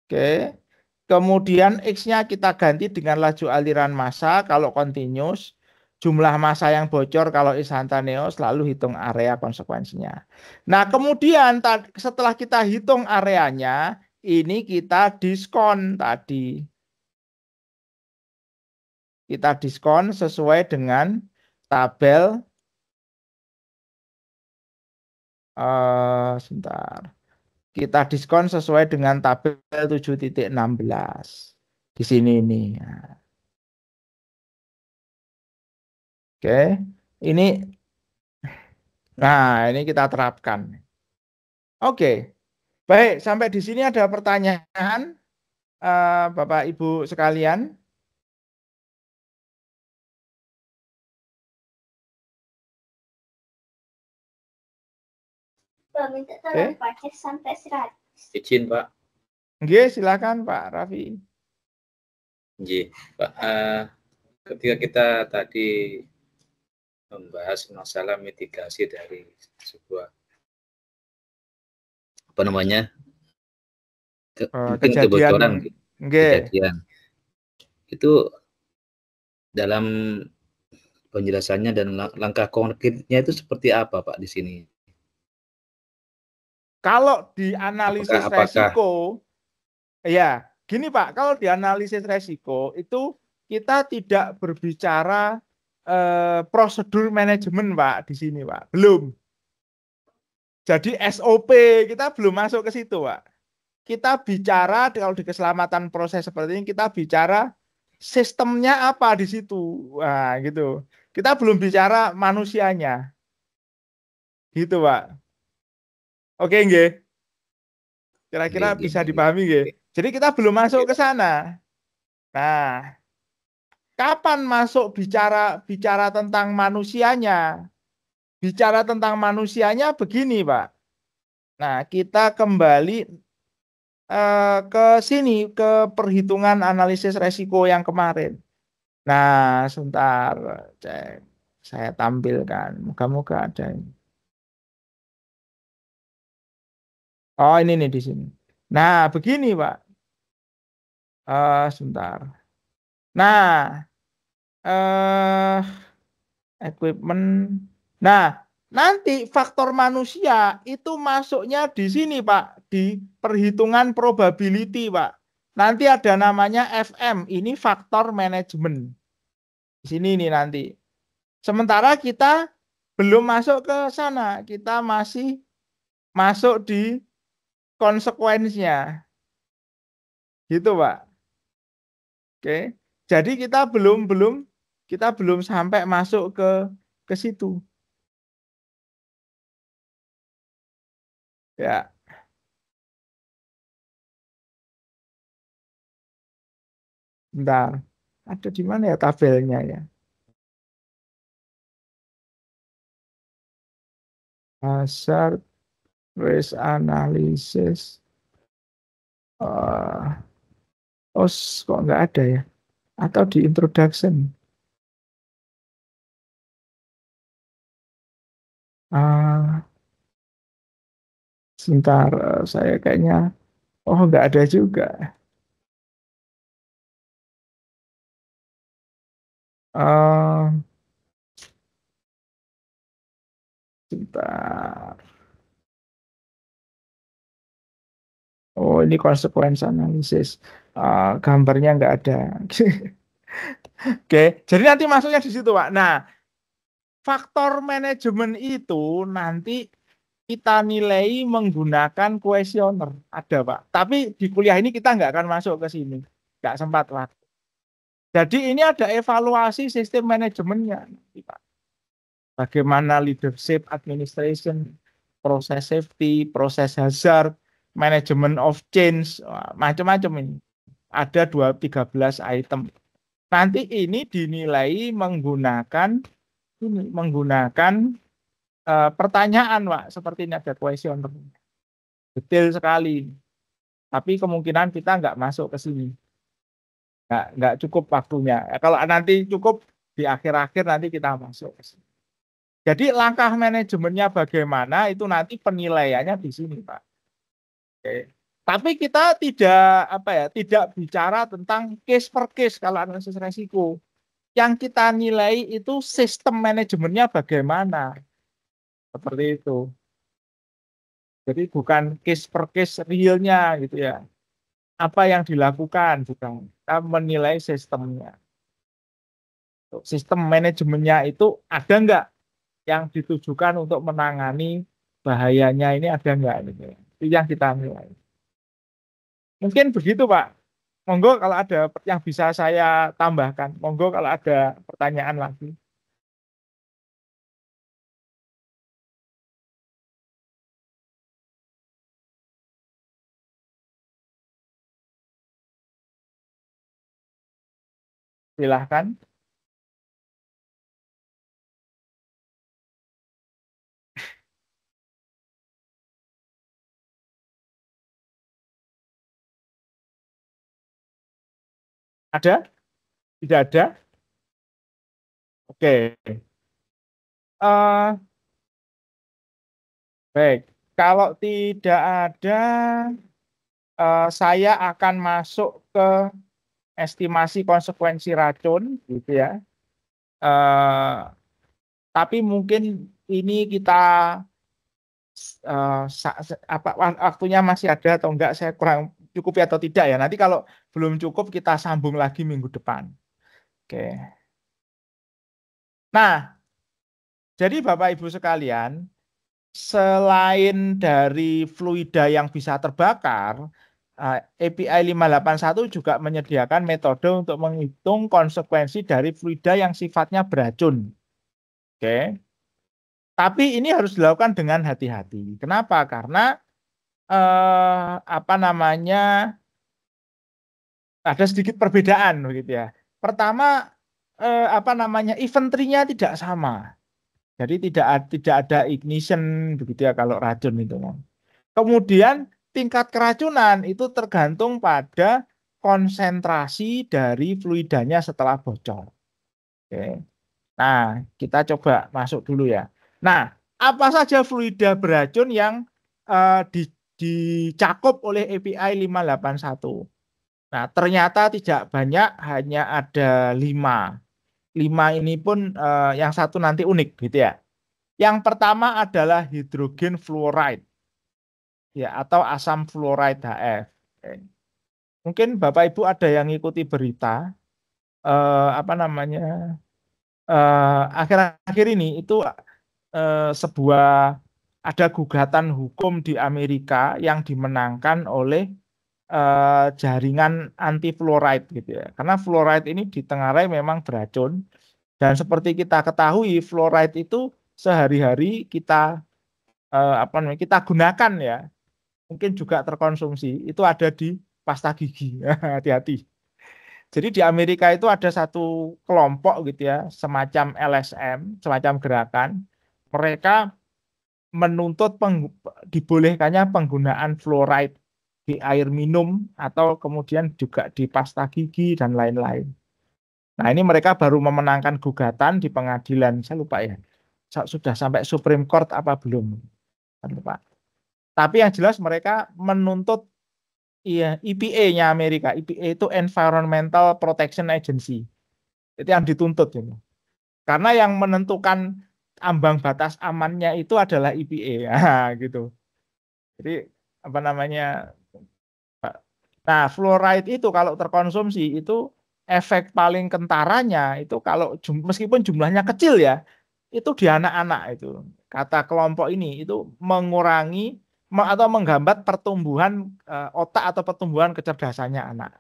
Oke. Kemudian X-nya kita ganti dengan laju aliran massa kalau continuous. Jumlah massa yang bocor kalau instantaneous, lalu hitung area konsekuensinya. Nah, kemudian setelah kita hitung areanya, ini kita diskon tadi. Kita diskon sesuai dengan tabel. Sebentar. Kita diskon sesuai dengan tabel 7.16. Di sini ini. Oke. Ini kita terapkan. Oke. Baik, sampai di sini ada pertanyaan Bapak Ibu sekalian. Minta tolong Pak sampai 100. Izin Pak. Oke, silakan Pak Raffi. Iya, Pak. Ketika kita tadi membahas masalah mitigasi dari sebuah mungkin kebocoran kejadian itu dalam penjelasannya dan langkah konkretnya itu seperti apa Pak di sini? Kalau di analisis resiko, ya gini Pak, kalau di analisis resiko itu kita tidak berbicara prosedur manajemen Pak di sini Pak, belum. Jadi SOP kita belum masuk ke situ Pak. Kita bicara kalau di keselamatan proses seperti ini kita bicara sistemnya apa di situ, nah gitu. Kita belum bicara manusianya, gitu Pak. Oke nggih. Kira-kira bisa dipahami nggih. Jadi kita belum masuk ke sana. Nah, kapan masuk bicara tentang manusianya? Bicara tentang manusianya begini, Pak. Nah, kita kembali ke sini ke perhitungan analisis resiko yang kemarin. Nah, sebentar, cek. Saya tampilkan. Moga-moga ada ini. Oh, ini nih di sini. Nah, begini, Pak. Sebentar. Nah, equipment. Nah, nanti faktor manusia itu masuknya di sini, Pak, di perhitungan probability, Pak. Nanti ada namanya FM, ini faktor manajemen. Di sini nih nanti. Sementara kita belum masuk ke sana, kita masih masuk di konsekuensinya. Gitu, Pak. Oke. Jadi kita belum sampai masuk ke situ. Ya. Bentar. Ada di mana ya tabelnya ya? Hazard risk analysis. Kok nggak ada ya? Atau di introduction? Sebentar, saya kayaknya, nggak ada juga. Sebentar. Oh, ini konsekuensi analisis. Gambarnya nggak ada. Oke, jadi nanti masuknya di situ, Pak. Nah, faktor manajemen itu nanti kita nilai menggunakan kuesioner. Ada, Pak. Tapi di kuliah ini kita nggak akan masuk ke sini. Nggak sempat waktu. Jadi ini ada evaluasi sistem manajemennya, Pak. Bagaimana leadership, administration, proses safety, proses hazard, management of change, macam-macam ini. Ada 13 item. Nanti ini dinilai menggunakan pertanyaan, Pak. Seperti ini ada kuesioner. Detail sekali. Tapi kemungkinan kita nggak masuk ke sini. Nggak cukup waktunya. Kalau nanti cukup di akhir-akhir nanti kita masuk ke sini. Jadi langkah manajemennya bagaimana itu nanti penilaiannya di sini, Pak. Oke. Tapi kita tidak bicara tentang case per case kalau analisis resiko. Yang kita nilai itu sistem manajemennya bagaimana. Seperti itu. Jadi bukan case per case realnya gitu ya. Apa yang dilakukan, bukan. Kita menilai sistemnya. Sistem manajemennya itu ada nggak yang ditujukan untuk menangani bahayanya ini ada nggak gitu. Itu yang kita nilai. Mungkin begitu Pak. Monggo kalau ada yang bisa saya tambahkan. Monggo kalau ada pertanyaan lagi. Silahkan. Ada? Tidak ada? Oke. Baik. Kalau tidak ada, saya akan masuk ke estimasi konsekuensi racun gitu ya. Tapi mungkin ini kita waktunya masih ada atau enggak, saya kurang cukup atau tidak ya. Nanti kalau belum cukup kita sambung lagi minggu depan. Oke. Nah, jadi Bapak Ibu sekalian, selain dari fluida yang bisa terbakar, API 581 juga menyediakan metode untuk menghitung konsekuensi dari fluida yang sifatnya beracun. Oke. Tapi ini harus dilakukan dengan hati-hati. Kenapa? Karena ada sedikit perbedaan begitu ya. Pertama, inventory-nya tidak sama. Jadi tidak ada ignition begitu ya kalau racun itu. Kemudian tingkat keracunan itu tergantung pada konsentrasi dari fluidanya setelah bocor. Oke. Nah, kita coba masuk dulu ya. Nah, apa saja fluida beracun yang dicakup oleh API 581? Nah, ternyata tidak banyak, hanya ada 5. 5 ini pun yang satu nanti unik gitu ya. Yang pertama adalah hidrogen fluoride ya, atau asam fluoride HF. Oke. Mungkin Bapak Ibu ada yang ikuti berita akhir-akhir ini itu ada gugatan hukum di Amerika yang dimenangkan oleh jaringan anti fluoride gitu ya. Karena fluoride ini ditengarai memang beracun, dan seperti kita ketahui fluoride itu sehari-hari kita kita gunakan ya. Mungkin juga terkonsumsi, itu ada di pasta gigi. Hati-hati. Jadi di Amerika itu ada satu kelompok gitu ya, semacam LSM, semacam gerakan. Mereka menuntut dibolehkannya penggunaan fluoride di air minum atau kemudian juga di pasta gigi dan lain-lain. Nah, ini mereka baru memenangkan gugatan di pengadilan, saya lupa ya. Sudah sampai Supreme Court apa belum? Saya lupa. Tapi yang jelas mereka menuntut EPA-nya Amerika. EPA itu Environmental Protection Agency. Itu yang dituntut ini. Karena yang menentukan ambang batas amannya itu adalah EPA. Gitu. Jadi nah, fluoride itu kalau terkonsumsi itu efek paling kentaranya itu kalau meskipun jumlahnya kecil ya, itu di anak-anak itu. Kata kelompok ini itu mengurangi atau menghambat pertumbuhan otak atau pertumbuhan kecerdasannya anak.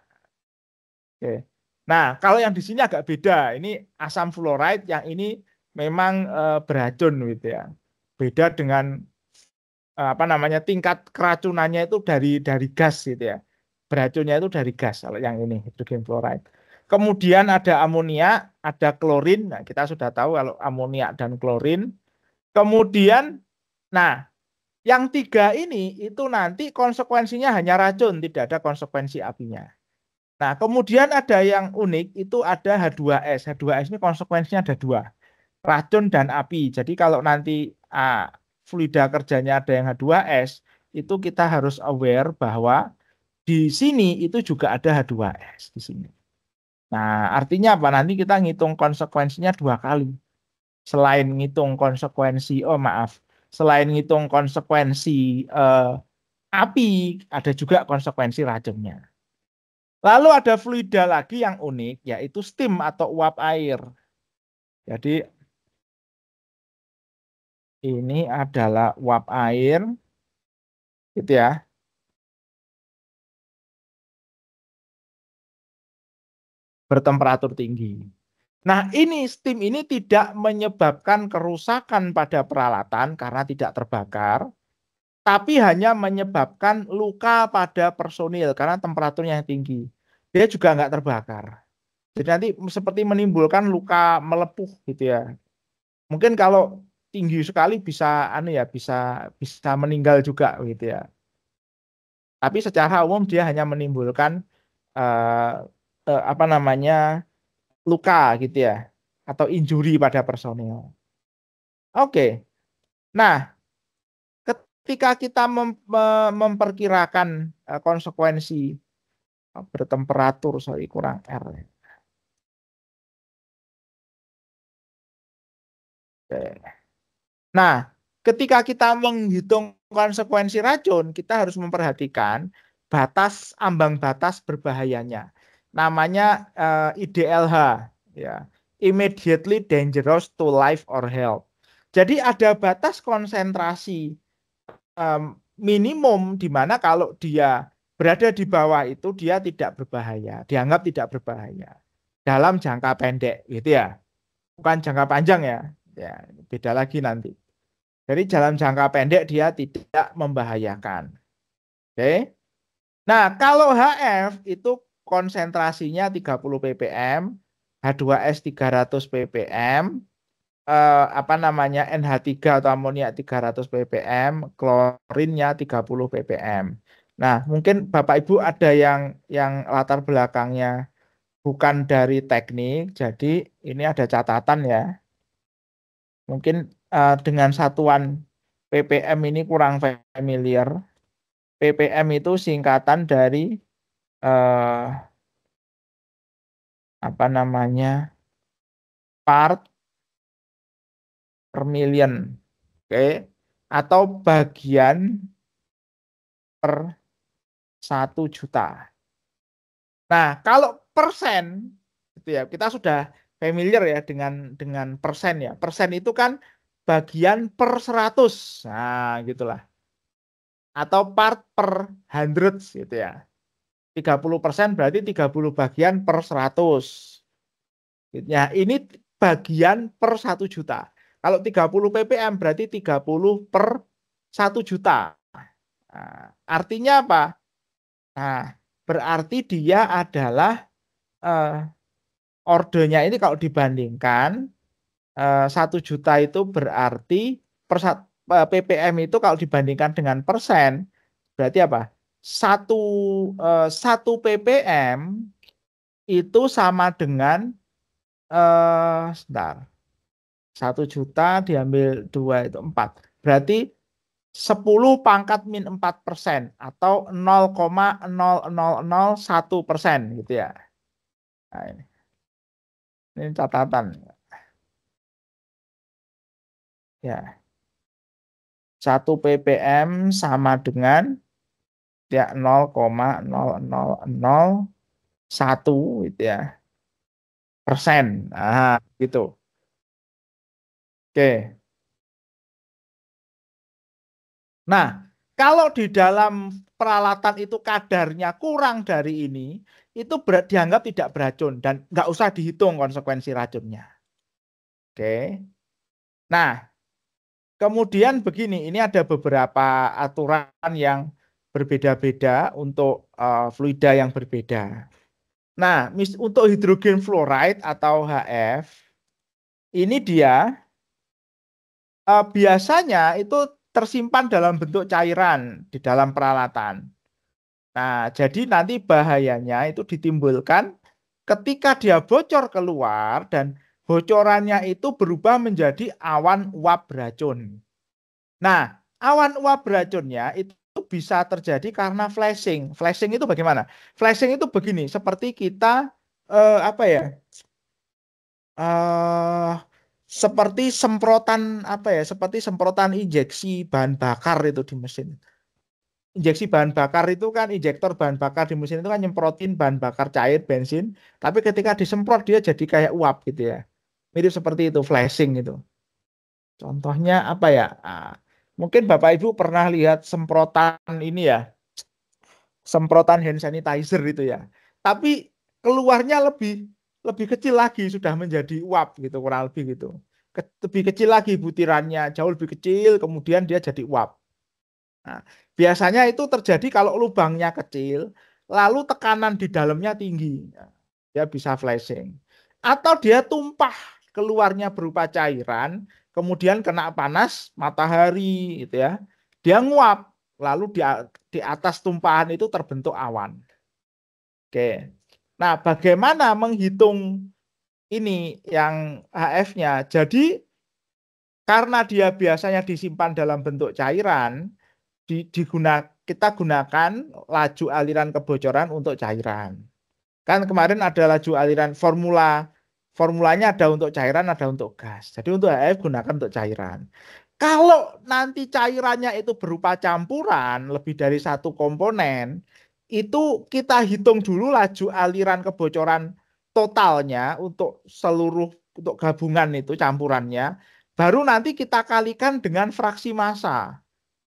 Oke. Nah, kalau yang di sini agak beda. Ini asam fluoride, yang ini memang beracun gitu ya. Beda dengan tingkat keracunannya itu dari gas gitu ya. Beracunnya itu dari gas kalau yang ini hidrogen fluoride. Kemudian ada amonia, ada klorin. Nah, kita sudah tahu kalau amonia dan klorin. Kemudian, nah, yang 3 ini itu nanti konsekuensinya hanya racun, tidak ada konsekuensi apinya. Nah, kemudian ada yang unik, itu ada H2S. H2S ini konsekuensinya ada 2, racun dan api. Jadi kalau nanti fluida kerjanya ada yang H2S, itu kita harus aware bahwa di sini itu juga ada H2S di sini. Nah, artinya apa? Nanti kita ngitung konsekuensinya 2 kali. Selain ngitung konsekuensi, selain ngitung konsekuensi api, ada juga konsekuensi racunnya. Lalu ada fluida lagi yang unik, yaitu steam atau uap air. Jadi ini adalah uap air, gitu ya. Bertemperatur tinggi. Nah, ini steam ini tidak menyebabkan kerusakan pada peralatan karena tidak terbakar, tapi hanya menyebabkan luka pada personil karena temperaturnya yang tinggi. Dia juga nggak terbakar. Jadi nanti seperti menimbulkan luka melepuh gitu ya. Mungkin kalau tinggi sekali bisa bisa meninggal juga gitu ya. Tapi secara umum dia hanya menimbulkan luka gitu ya, atau injury pada personil. Oke. Nah, ketika kita memperkirakan konsekuensi bertemperatur, sorry kurang R. Oke. Nah, ketika kita menghitung konsekuensi racun, kita harus memperhatikan ambang batas berbahayanya. Namanya IDLH, ya, immediately dangerous to life or health. Jadi ada batas konsentrasi minimum di mana kalau dia berada di bawah itu dia tidak berbahaya, dianggap tidak berbahaya dalam jangka pendek, gitu ya. Bukan jangka panjang ya, ya beda lagi nanti. Jadi dalam jangka pendek dia tidak membahayakan. Oke. Nah, kalau HF itu konsentrasinya 30 ppm, H2S 300 ppm, NH3 atau amoniak 300 ppm, klorinnya 30 ppm. Nah, mungkin Bapak Ibu ada yang latar belakangnya bukan dari teknik, jadi ini ada catatan ya. Mungkin dengan satuan ppm ini kurang familiar. ppm itu singkatan dari part per million, oke, atau bagian per 1 juta. Nah, kalau persen, gitu ya, kita sudah familiar ya dengan persen ya. Persen itu kan bagian per 100, nah gitulah. Atau part per hundreds gitu ya. 30% berarti 30 bagian per 100. Ya, ini bagian per 1 juta. Kalau 30 ppm berarti 30 per 1 juta. Nah, artinya apa? Nah, berarti dia adalah ordernya ini kalau dibandingkan 1 juta itu berarti ppm itu kalau dibandingkan dengan persen berarti apa? 1 ppm itu sama dengan sebentar. 1 juta diambil 2 itu 4. Berarti 10 pangkat min 4% atau 0,0001% gitu ya. Nah, ini catatan. Ya. 1 ppm sama dengan ya 0,0001 gitu ya. Persen. Nah, gitu. Oke. Nah, kalau di dalam peralatan itu kadarnya kurang dari ini, itu dianggap tidak beracun dan nggak usah dihitung konsekuensi racunnya. Oke. Nah, kemudian begini, ini ada beberapa aturan yang berbeda-beda untuk fluida yang berbeda. Nah, untuk hidrogen fluoride atau HF, ini dia biasanya itu tersimpan dalam bentuk cairan di dalam peralatan. Nah, jadi nanti bahayanya itu ditimbulkan ketika dia bocor keluar dan bocorannya itu berubah menjadi awan uap beracun. Nah, awan uap beracunnya itu bisa terjadi karena flashing. Flashing itu bagaimana? Flashing itu begini, seperti kita seperti semprotan seperti semprotan injeksi bahan bakar itu di mesin. Injeksi bahan bakar itu kan injektor bahan bakar di mesin itu kan nyemprotin bahan bakar cair bensin, tapi ketika disemprot dia jadi kayak uap gitu ya. Mirip seperti itu flashing itu. Contohnya apa ya? Mungkin Bapak Ibu pernah lihat semprotan ini ya. Semprotan hand sanitizer itu ya. Tapi keluarnya lebih kecil lagi sudah menjadi uap gitu kurang lebih gitu. Lebih kecil lagi butirannya, jauh lebih kecil kemudian dia jadi uap. Nah, biasanya itu terjadi kalau lubangnya kecil, lalu tekanan di dalamnya tinggi. Dia bisa flashing. Atau dia tumpah keluarnya berupa cairan, kemudian kena panas matahari gitu ya. Dia nguap, lalu di atas tumpahan itu terbentuk awan. Oke. Nah, bagaimana menghitung ini yang HF-nya? Jadi karena dia biasanya disimpan dalam bentuk cairan, kita gunakan laju aliran kebocoran untuk cairan. Kan kemarin ada laju aliran formulanya ada untuk cairan, ada untuk gas. Jadi untuk HF gunakan untuk cairan. Kalau nanti cairannya itu berupa campuran lebih dari satu komponen, itu kita hitung dulu laju aliran kebocoran totalnya untuk seluruh untuk gabungan itu campurannya, baru nanti kita kalikan dengan fraksi massa.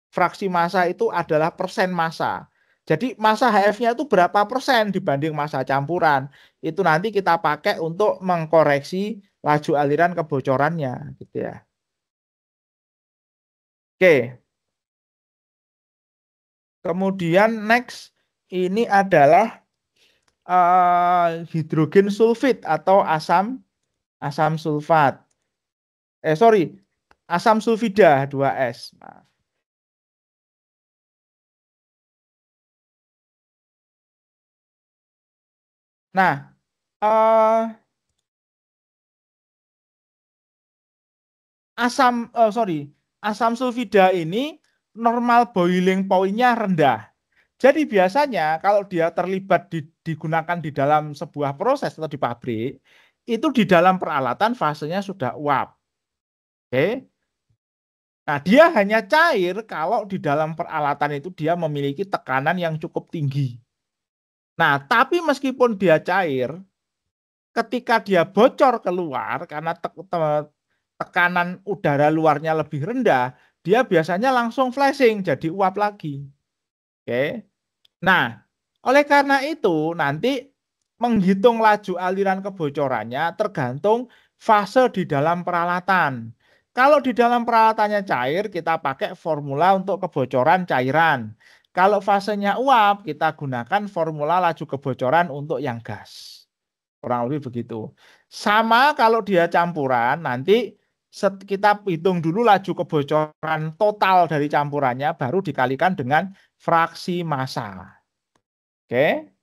Fraksi massa itu adalah persen massa. Jadi massa HF-nya itu berapa persen dibanding massa campuran. Itu nanti kita pakai untuk mengkoreksi laju aliran kebocorannya gitu ya. Oke. Kemudian next ini adalah hidrogen sulfit atau asam sulfat. Sorry, asam sulfida 2S. Nah, asam sulfida ini normal boiling point-nya rendah. Jadi biasanya kalau dia terlibat digunakan di dalam sebuah proses atau di pabrik, itu di dalam peralatan fasenya sudah uap. Oke. Nah, dia hanya cair kalau di dalam peralatan itu dia memiliki tekanan yang cukup tinggi. Nah, tapi meskipun dia cair, ketika dia bocor keluar karena tekanan udara luarnya lebih rendah, dia biasanya langsung flashing jadi uap lagi. Oke. Nah, oleh karena itu nanti menghitung laju aliran kebocorannya tergantung fase di dalam peralatan. Kalau di dalam peralatannya cair, kita pakai formula untuk kebocoran cairan. Kalau fasenya uap, kita gunakan formula laju kebocoran untuk yang gas. Kurang lebih begitu. Sama kalau dia campuran, nanti kita hitung dulu laju kebocoran total dari campurannya, baru dikalikan dengan fraksi massa. Oke.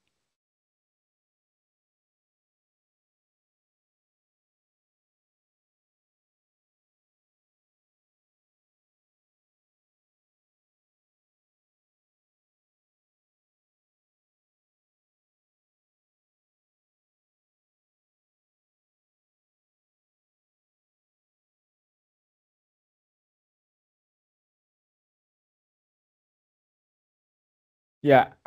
Ya,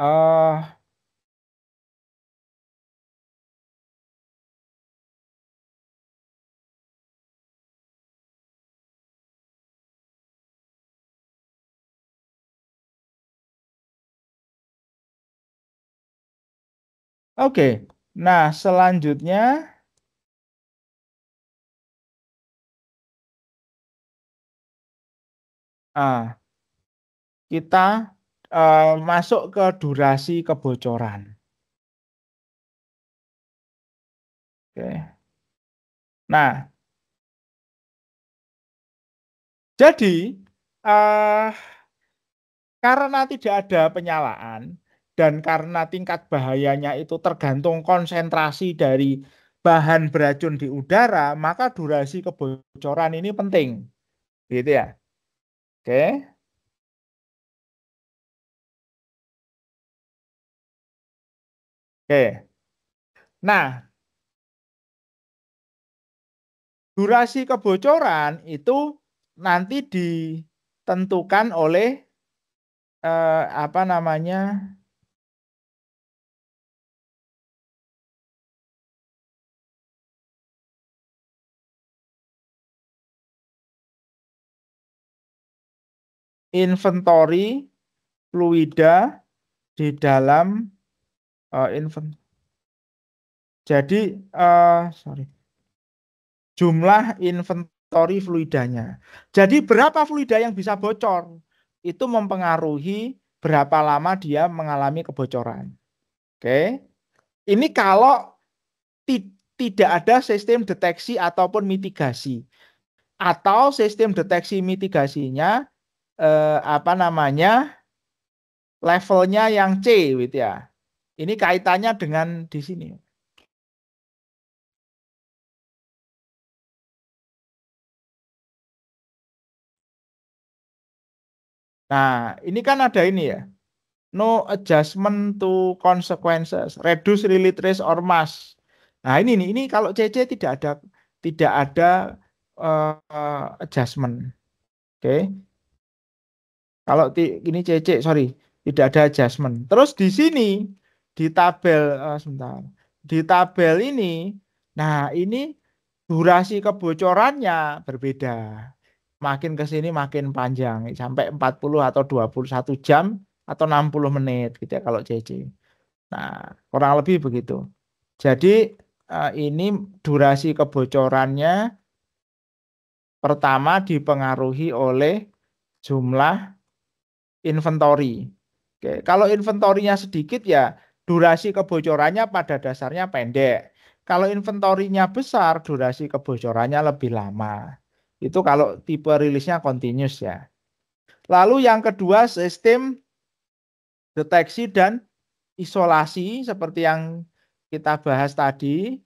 oke. Nah, selanjutnya kita masuk ke durasi kebocoran. Oke. Nah, jadi karena tidak ada penyalaan dan karena tingkat bahayanya itu tergantung konsentrasi dari bahan beracun di udara, maka durasi kebocoran ini penting. Gitu ya. Oke. Oke. Nah, durasi kebocoran itu nanti ditentukan oleh apa namanya inventory fluida di dalam jadi jumlah inventory fluidanya. Jadi berapa fluida yang bisa bocor itu mempengaruhi berapa lama dia mengalami kebocoran. Oke. Ini kalau tidak ada sistem deteksi ataupun mitigasi. Atau sistem deteksi mitigasinya apa namanya levelnya yang C gitu ya. Ini kaitannya dengan di sini. Nah, ini kan ada ini ya. no adjustment to consequences, reduce relate risk or mass. Nah, ini kalau CC tidak ada adjustment. Oke. Kalau ini CC, sorry, tidak ada adjustment. Terus di sini di tabel sebentar. Di tabel ini, nah ini durasi kebocorannya berbeda. Makin ke sini makin panjang, sampai 40 atau 21 jam atau 60 menit gitu ya kalau CC. Nah, kurang lebih begitu. Jadi ini durasi kebocorannya pertama dipengaruhi oleh jumlah inventory. Oke, kalau inventorinya sedikit ya durasi kebocorannya pada dasarnya pendek. Kalau inventorinya besar, durasi kebocorannya lebih lama. Itu kalau tipe rilisnya continuous ya. Lalu yang kedua sistem deteksi dan isolasi seperti yang kita bahas tadi.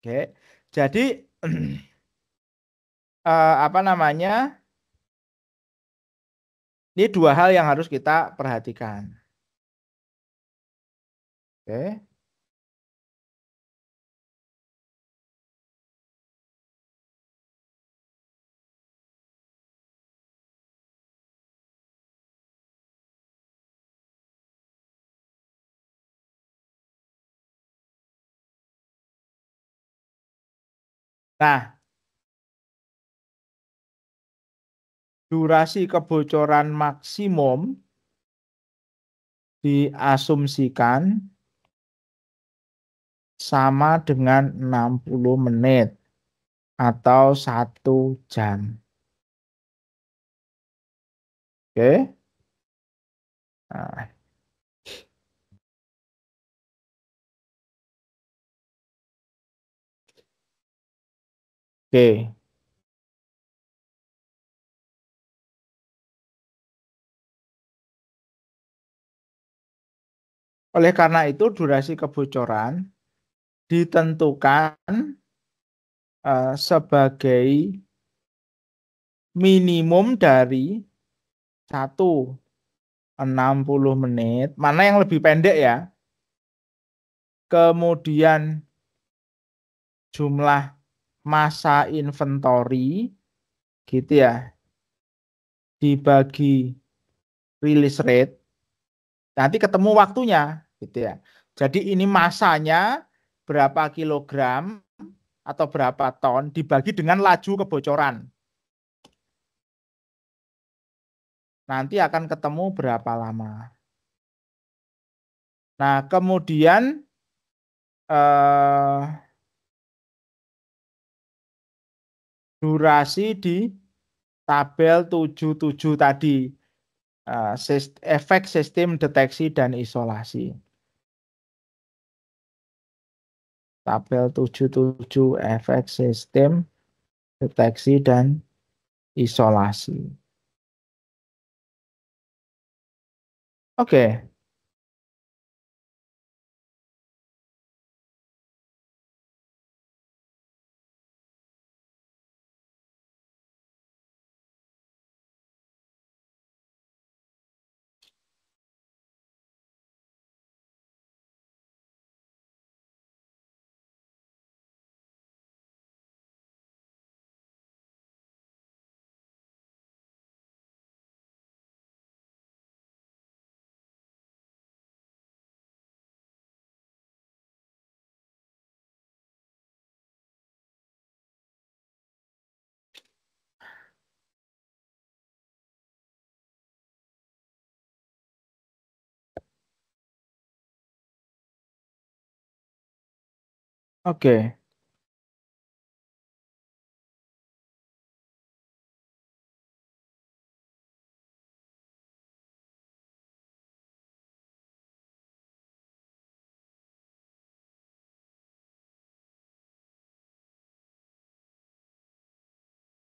Oke. Jadi apa namanya? Ini dua hal yang harus kita perhatikan. Oke. Nah, durasi kebocoran maksimum diasumsikan sama dengan 60 menit atau 1 jam. Oke. Nah, oke. Oleh karena itu durasi kebocoran ditentukan sebagai minimum dari 60 menit. Mana yang lebih pendek ya? Kemudian jumlah masa inventory gitu ya dibagi release rate. Nanti ketemu waktunya gitu ya. Jadi ini masanya berapa kilogram atau berapa ton dibagi dengan laju kebocoran. Nanti akan ketemu berapa lama. Nah, kemudian durasi di tabel 77 tadi. Efek sistem deteksi dan isolasi. Tabel 77 efek sistem deteksi dan isolasi. Oke. Oke.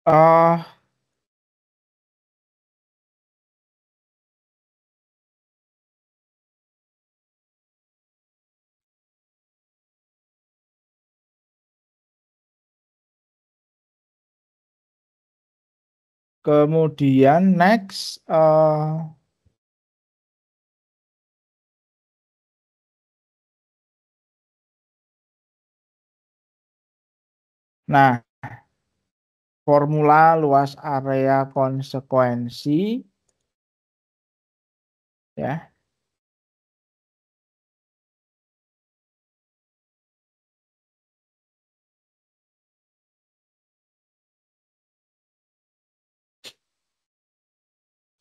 Uh, Kemudian next nah, formula luas area konsekuensi ya.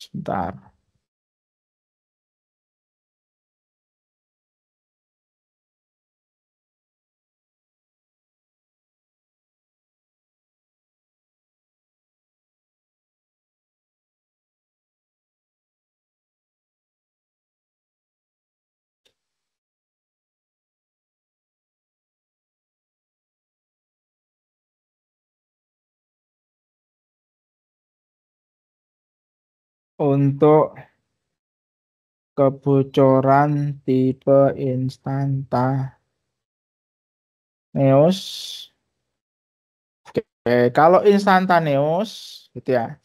Sebentar. Untuk kebocoran tipe instantaneous. Oke, kalau instantaneous gitu ya.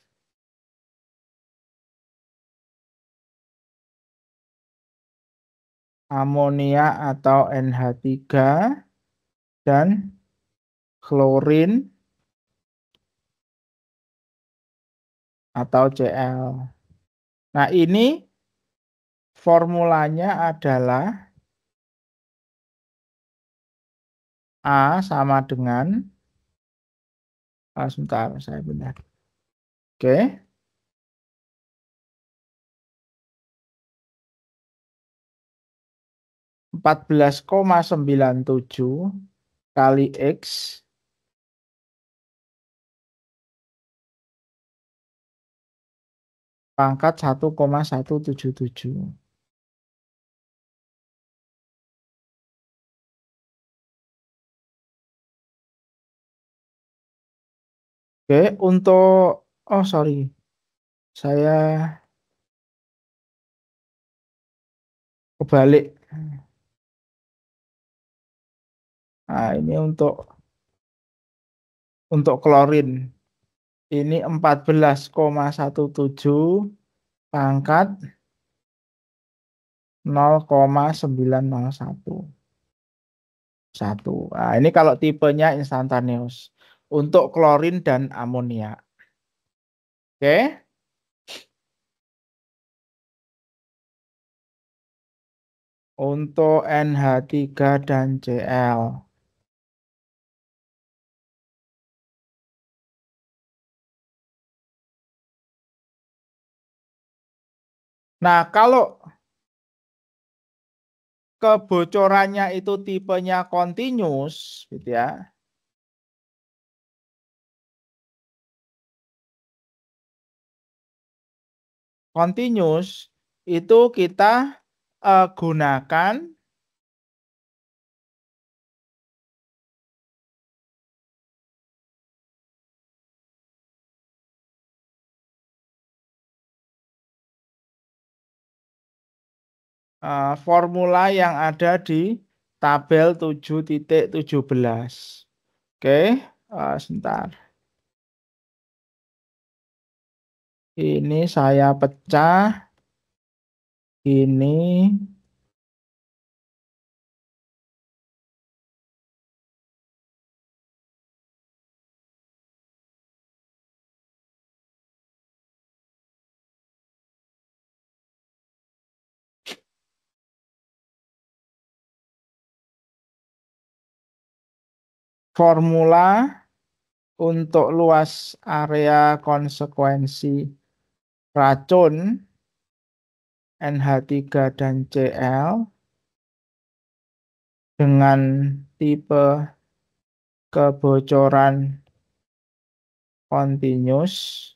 Amonia atau NH3 dan klorin atau Cl. Nah, ini formulanya adalah A sama dengan sebentar, saya benar. Oke. 14,97 kali X pangkat 1,177. Oke, untuk sorry. Saya kebalik. Nah, ini untuk klorin. Ini 14,17 pangkat 0,901. Nah, ini kalau tipenya instantaneous. Untuk klorin dan amonia. Oke. Untuk NH3 dan Cl. Nah, kalau kebocorannya itu tipenya continuous, gitu ya. Continuous itu kita gunakan formula yang ada di tabel 7.17. Oke, sebentar. Ini saya pecah. Ini formula untuk luas area konsekuensi racun NH3 dan Cl dengan tipe kebocoran continuous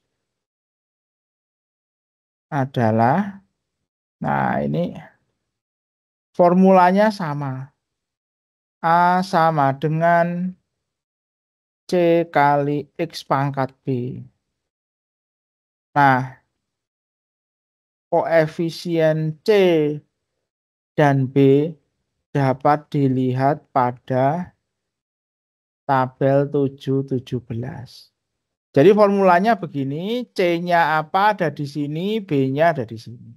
adalah, nah ini formulanya sama. A sama dengan C kali X pangkat B. Nah, koefisien C dan B dapat dilihat pada tabel 7.17. Jadi formulanya begini, C-nya apa ada di sini, B-nya ada di sini.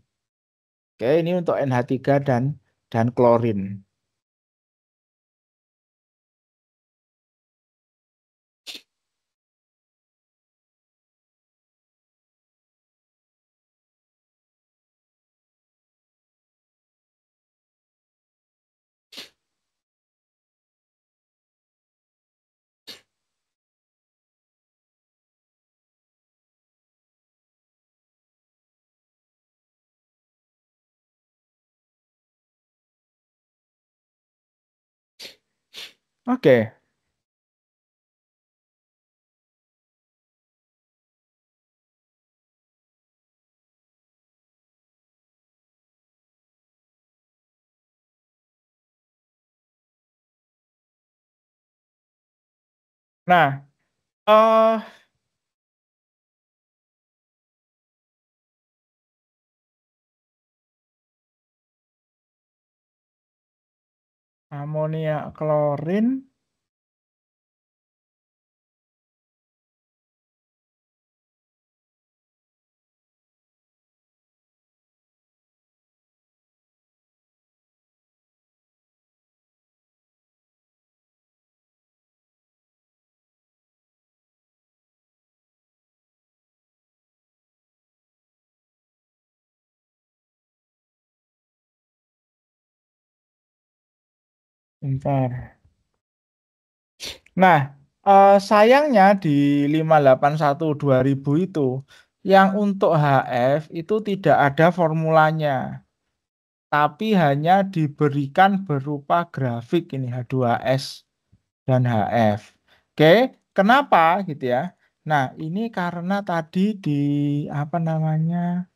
Oke, ini untuk NH3 dan klorin. Oke. Nah, amonia klorin bentar. Nah, sayangnya di 581 2000 itu yang untuk HF itu tidak ada formulanya, tapi hanya diberikan berupa grafik ini H2S dan HF. Oke, kenapa gitu ya? Nah, ini karena tadi di apa namanya?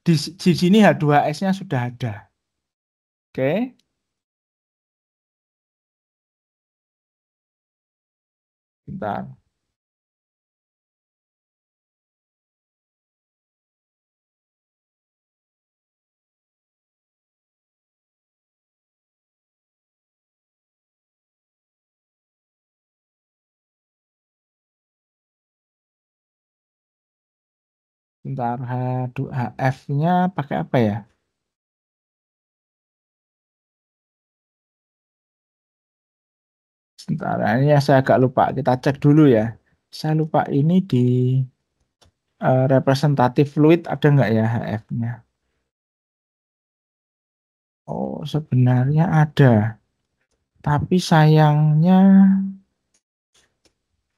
Di sini H2S-nya sudah ada. Oke. Bentar. Bentar, H2HF-nya pakai apa ya? Sebentar, ini yang saya agak lupa. Kita cek dulu ya. Saya lupa ini di representatif fluid ada nggak ya HF-nya? Oh, sebenarnya ada. Tapi sayangnya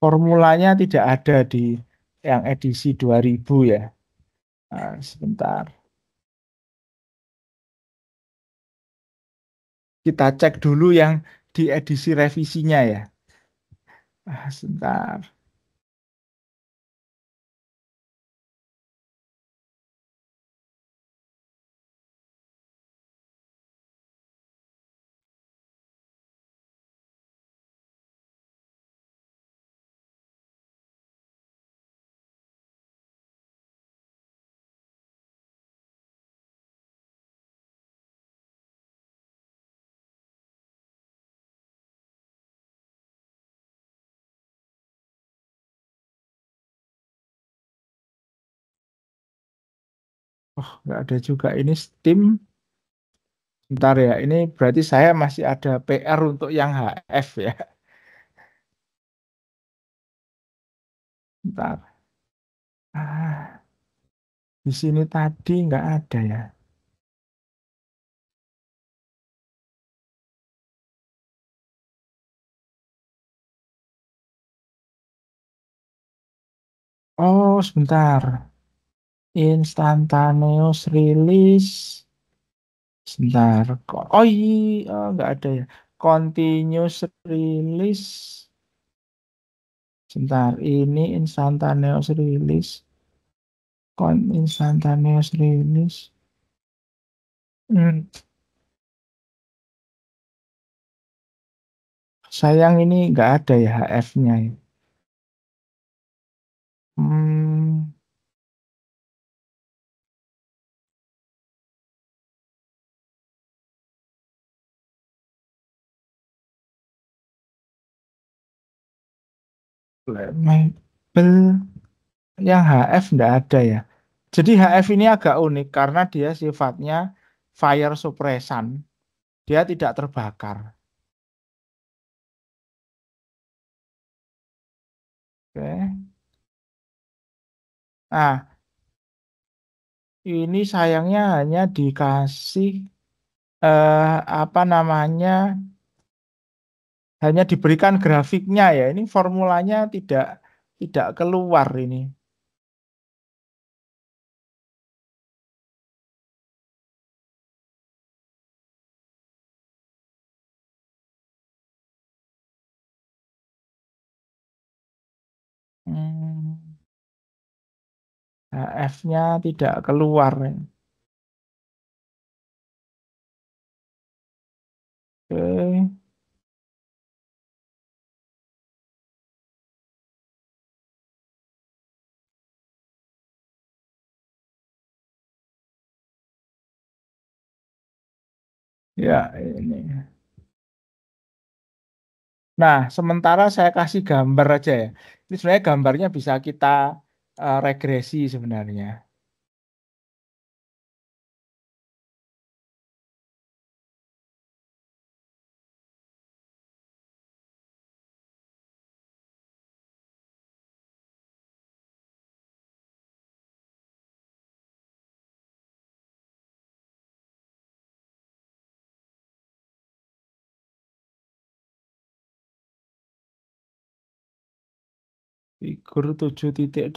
formulanya tidak ada di yang edisi 2000 ya. Sebentar. Kita cek dulu yang di edisi revisinya ya. Sebentar. Oh, nggak ada juga ini Steam. Bentar ya, ini berarti saya masih ada PR untuk yang HF ya. Bentar. Ah, di sini tadi nggak ada ya. Oh, sebentar. Instantaneous release. Sebentar. Oh iya, nggak ada ya. Continuous release. Sebentar, ini instantaneous release. Instantaneous release. Hmm, sayang ini nggak ada ya HF-nya. Hmm, Flammable yang HF enggak ada ya. Jadi HF ini agak unik karena dia sifatnya fire suppression. Dia tidak terbakar. Oke. Nah, ini sayangnya hanya dikasih apa namanya? Hanya diberikan grafiknya ya. Ini formulanya tidak keluar ini. HF-nya tidak keluar. Oke. Ya, ini. Nah, sementara saya kasih gambar aja ya. Ini sebenarnya gambarnya bisa kita regresi sebenarnya. Figur 7.8.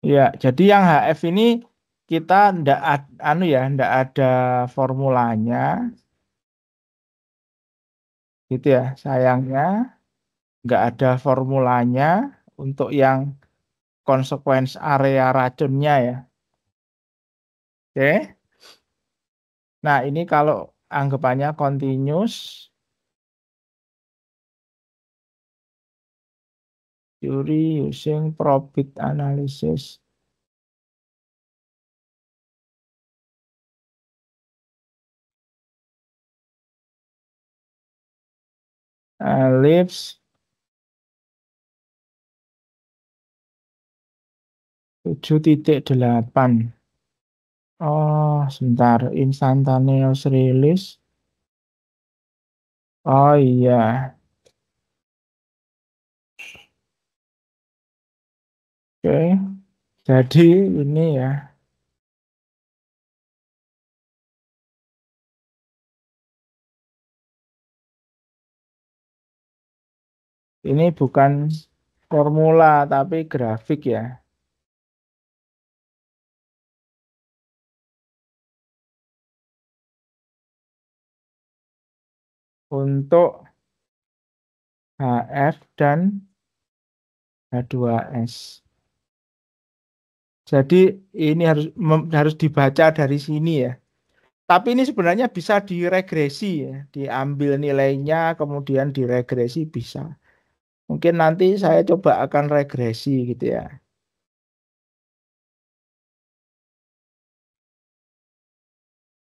Ya, jadi yang HF ini kita anu ya, ndak ada formulanya, gitu ya. Sayangnya nggak ada formulanya untuk yang konsekuensi area racunnya ya. Oke. Nah, ini kalau anggapannya continuous, theory using probit analysis. Ellipse 7.8. Oh, sebentar. Instantaneous release. Oh iya. Oke. Jadi ini ya. Ini bukan formula tapi grafik ya. Untuk HF dan H2S. Jadi ini harus dibaca dari sini ya. Tapi ini sebenarnya bisa diregresi ya. Diambil nilainya kemudian diregresi bisa. Mungkin nanti saya coba akan regresi gitu ya.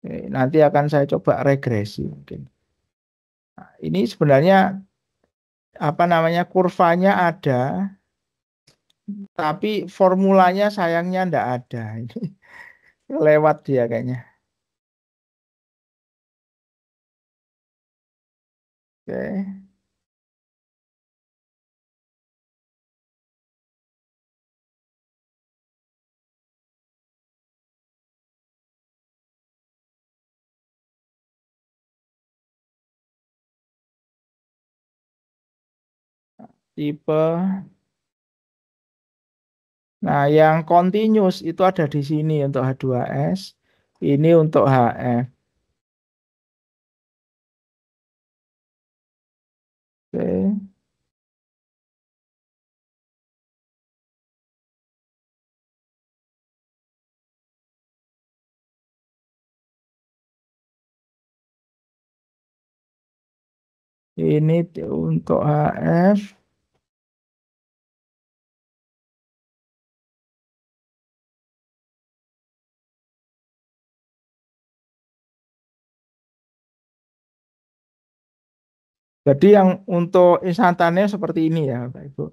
Nanti akan saya coba regresi mungkin. Nah, ini sebenarnya apa namanya kurvanya ada, tapi formulanya sayangnya ndak ada. Ini lewat dia kayaknya. Oke. Tipe. Nah, yang continuous itu ada di sini untuk H2S, ini untuk HF. Oke. Ini untuk HF. Jadi yang untuk instantane seperti ini ya Bapak Ibu.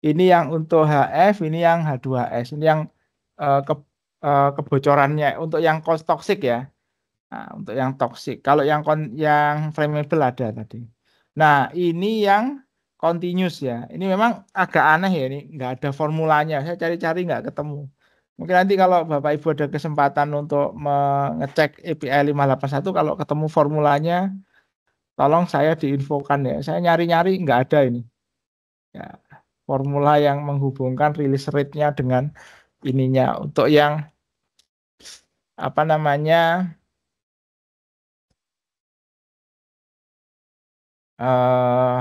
Ini yang untuk HF, ini yang H2S, ini yang kebocorannya. Untuk yang toxic ya. Nah, untuk yang toxic. Kalau yang flammable ada tadi. Nah, ini yang continuous ya. Ini memang agak aneh ya, ini nggak ada formulanya. Saya cari-cari nggak ketemu. Mungkin nanti kalau Bapak Ibu ada kesempatan untuk mengecek API 581, kalau ketemu formulanya, tolong saya diinfokan ya. Saya nyari-nyari nggak ada ini. Ya, formula yang menghubungkan release rate-nya dengan ininya. Untuk yang apa namanya eh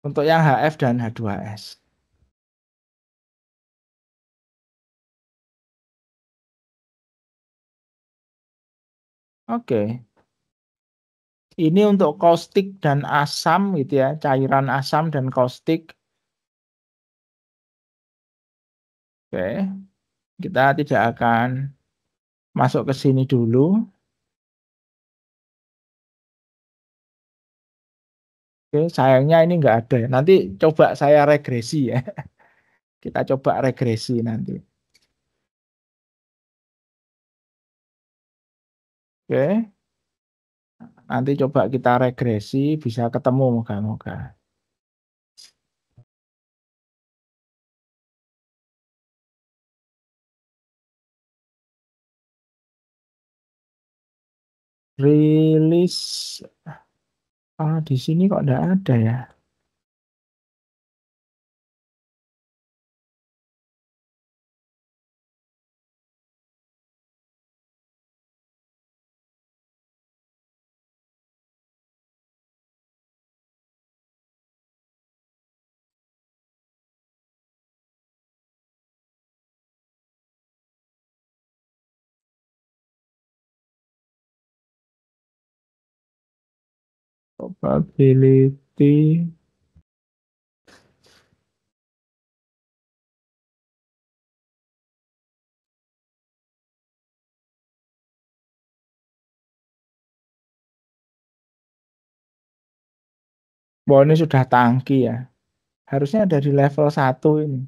untuk yang HF dan H2S. Oke. Ini untuk kaustik dan asam gitu ya, cairan asam dan kaustik. Oke. Kita tidak akan masuk ke sini dulu. Oke, sayangnya ini enggak ada ya. Nanti coba saya regresi ya. Kita coba regresi nanti. Oke. Nanti coba kita regresi, bisa ketemu moga-moga. Rilis di sini kok enggak ada ya. Probability bahwa ini sudah tangki ya. Harusnya ada di level 1 ini.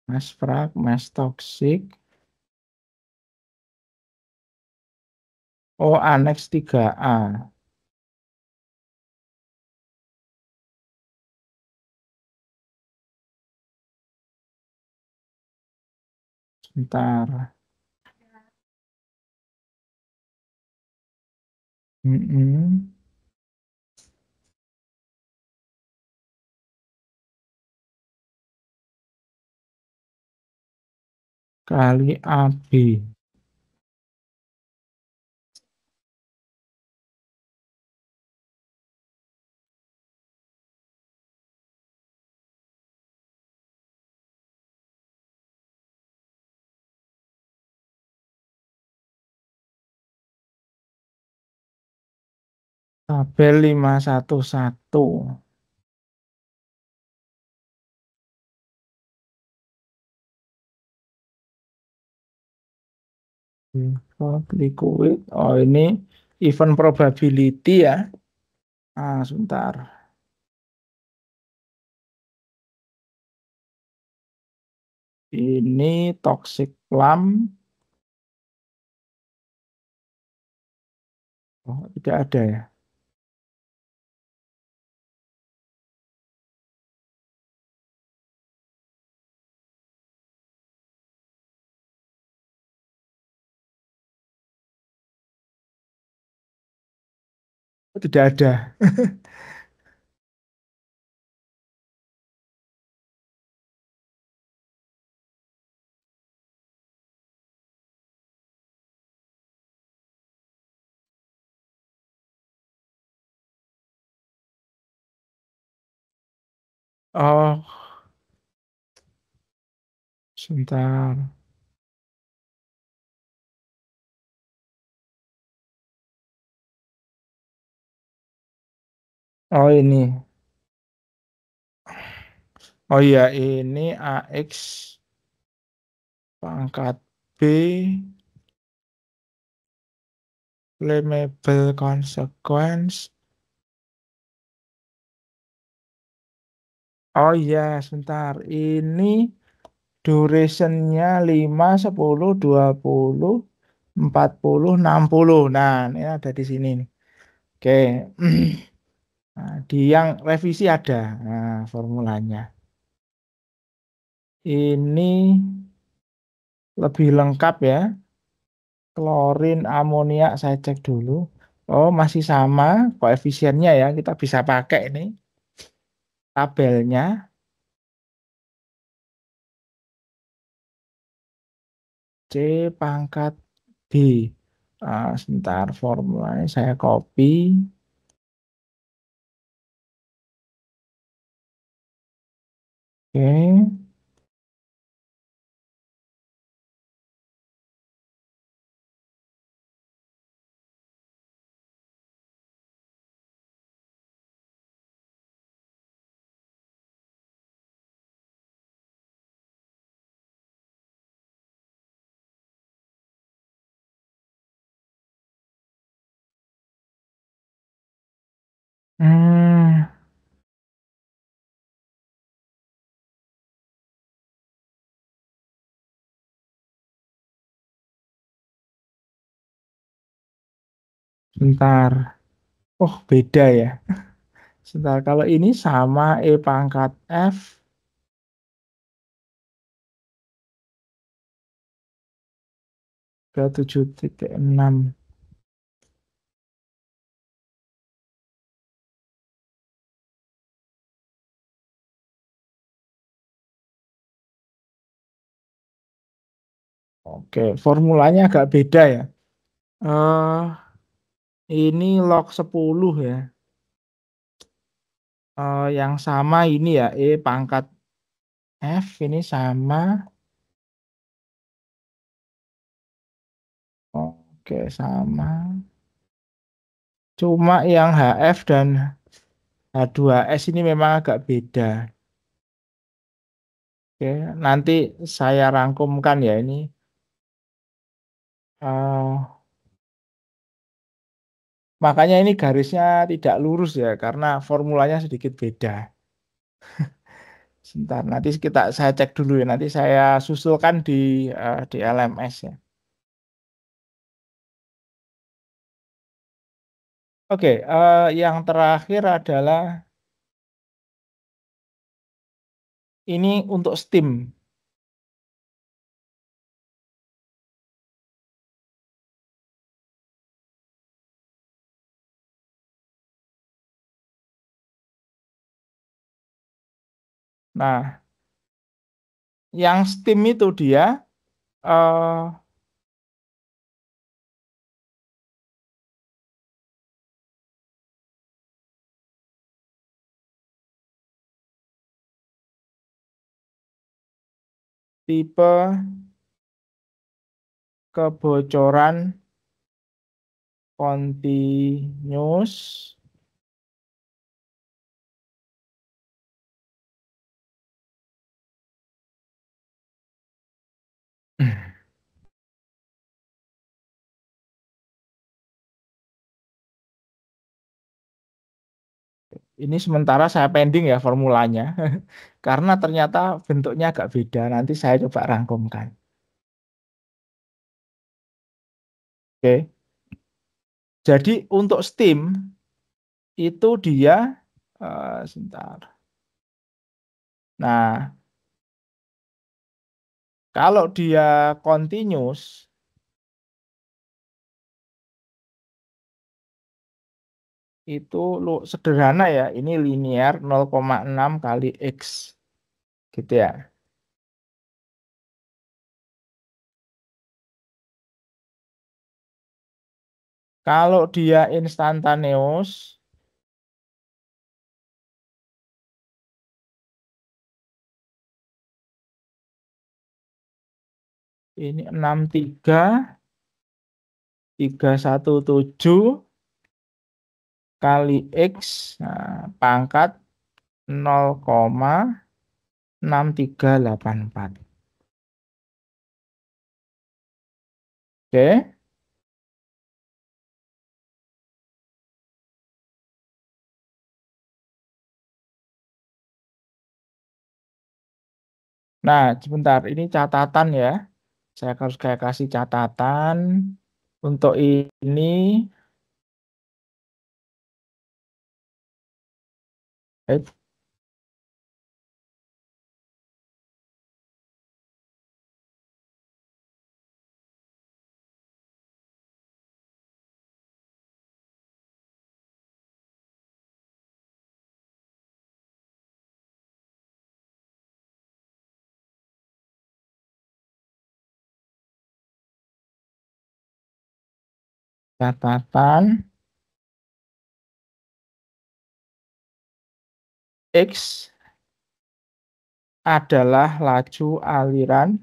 Mass frag, mass toxic. Oh, annex 3A. Sebentar. Kali AB. Tabel 511. Default liquid. Oh, ini event probability ya. Sebentar. Ini toxic plum. Oh, tidak ada ya. Oh, tidak ada. Oh, sebentar. Oh, ini. Oh iya, ini AX pangkat B claimable consequence. Oh iya, sebentar. Ini durationnya 5, 10, 20, 40, 60. Nah, ini ada di sini nih. Oke. Nah, di yang revisi ada. Nah, formulanya. Ini lebih lengkap ya. Klorin, amoniak saya cek dulu. Oh, masih sama koefisiennya ya. Kita bisa pakai ini tabelnya. C pangkat B. Sebentar, formulanya saya copy. Oke. Hmm, Bentar. Oh, beda ya. Sebentar, kalau ini sama E pangkat F ke 7,6. Oke, formulanya agak beda ya. Ini log 10 ya. Yang sama ini ya, E pangkat F ini sama. Oke, sama. Cuma yang HF dan H2S ini memang agak beda. Oke, nanti saya rangkumkan ya ini. Makanya ini garisnya tidak lurus ya, karena formulanya sedikit beda. Sebentar, nanti saya cek dulu ya. Nanti saya susulkan di LMS ya. Oke, yang terakhir adalah ini untuk steam. Nah, yang steam itu dia tipe kebocoran continuous ini sementara saya pending ya formulanya karena ternyata bentuknya agak beda. Nanti saya coba rangkumkan. Oke. Jadi untuk steam itu dia sebentar. Nah, kalau dia continuous itu sederhana ya, ini linear 0,6 kali X gitu ya. Kalau dia instantaneous ini 63,317 kali X pangkat 0,6384. Oke. Nah, sebentar, ini catatan ya. Saya harus kayak kasih catatan untuk ini. Catatan X adalah laju aliran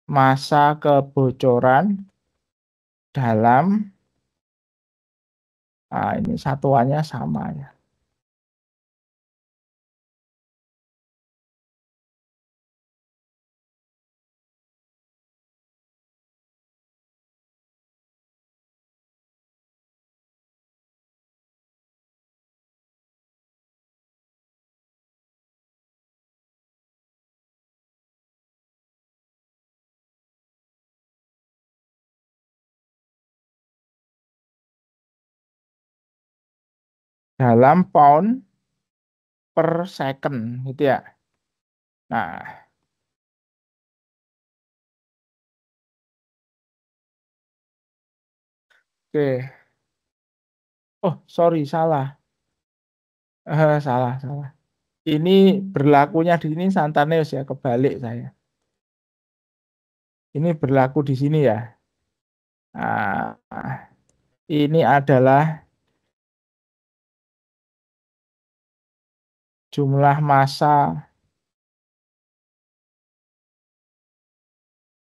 massa kebocoran dalam, nah ini satuannya sama ya. Dalam pound per second gitu ya. Nah, oke. Oh, sorry, salah. Salah. Ini berlakunya di sini Santaneus ya, kebalik saya. Ini berlaku di sini ya. Nah, ini adalah jumlah massa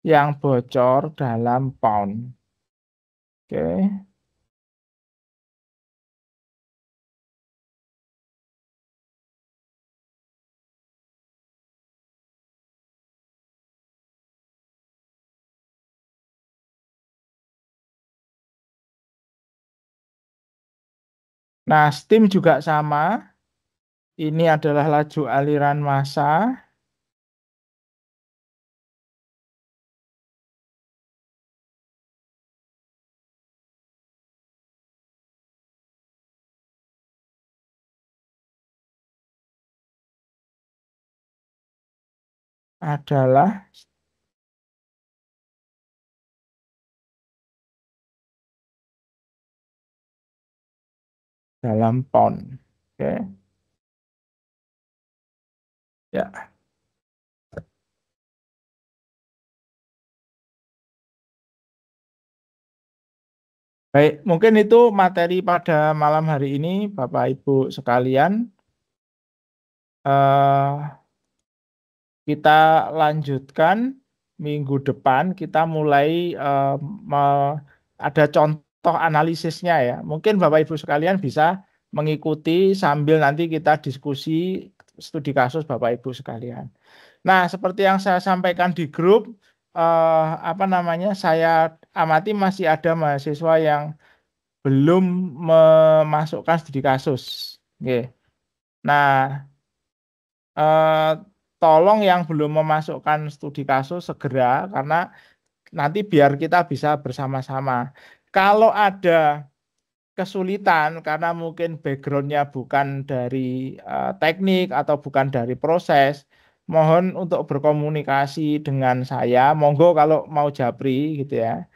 yang bocor dalam pound. Oke. Nah, steam juga sama. Ini adalah laju aliran massa adalah dalam pound. Oke. Ya. Baik, mungkin itu materi pada malam hari ini, Bapak Ibu sekalian. Kita lanjutkan minggu depan. Kita mulai ada contoh analisisnya ya. Mungkin Bapak Ibu sekalian bisa mengikuti sambil nanti kita diskusi studi kasus Bapak Ibu sekalian. Nah, seperti yang saya sampaikan di grup, saya amati masih ada mahasiswa yang belum memasukkan studi kasus. Oke. Nah, tolong yang belum memasukkan studi kasus segera, karena nanti biar kita bisa bersama-sama. Kalau ada kesulitan karena mungkin backgroundnya bukan dari teknik atau bukan dari proses, mohon untuk berkomunikasi dengan saya. Monggo kalau mau japri gitu ya.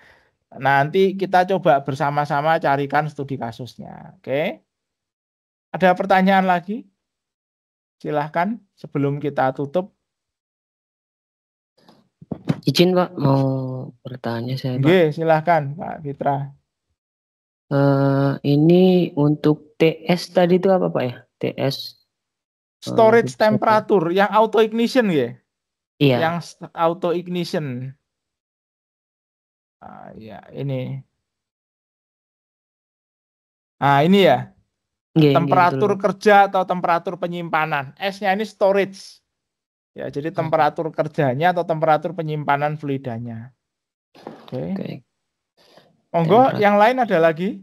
Nanti kita coba bersama-sama carikan studi kasusnya. Oke. Ada pertanyaan lagi? Silahkan sebelum kita tutup. Izin Pak, mau bertanya saya Pak. Oke, silahkan Pak Fitra. Ini untuk TS tadi itu apa Pak ya? TS Storage temperatur yang auto ignition ya? Iya. Yang auto ignition. Ya, ini. Ini ya. Temperatur kerja atau temperatur penyimpanan. S-nya ini storage. Ya, jadi temperatur kerjanya atau temperatur penyimpanan fluidanya. Oke. Monggo, yang lain ada lagi?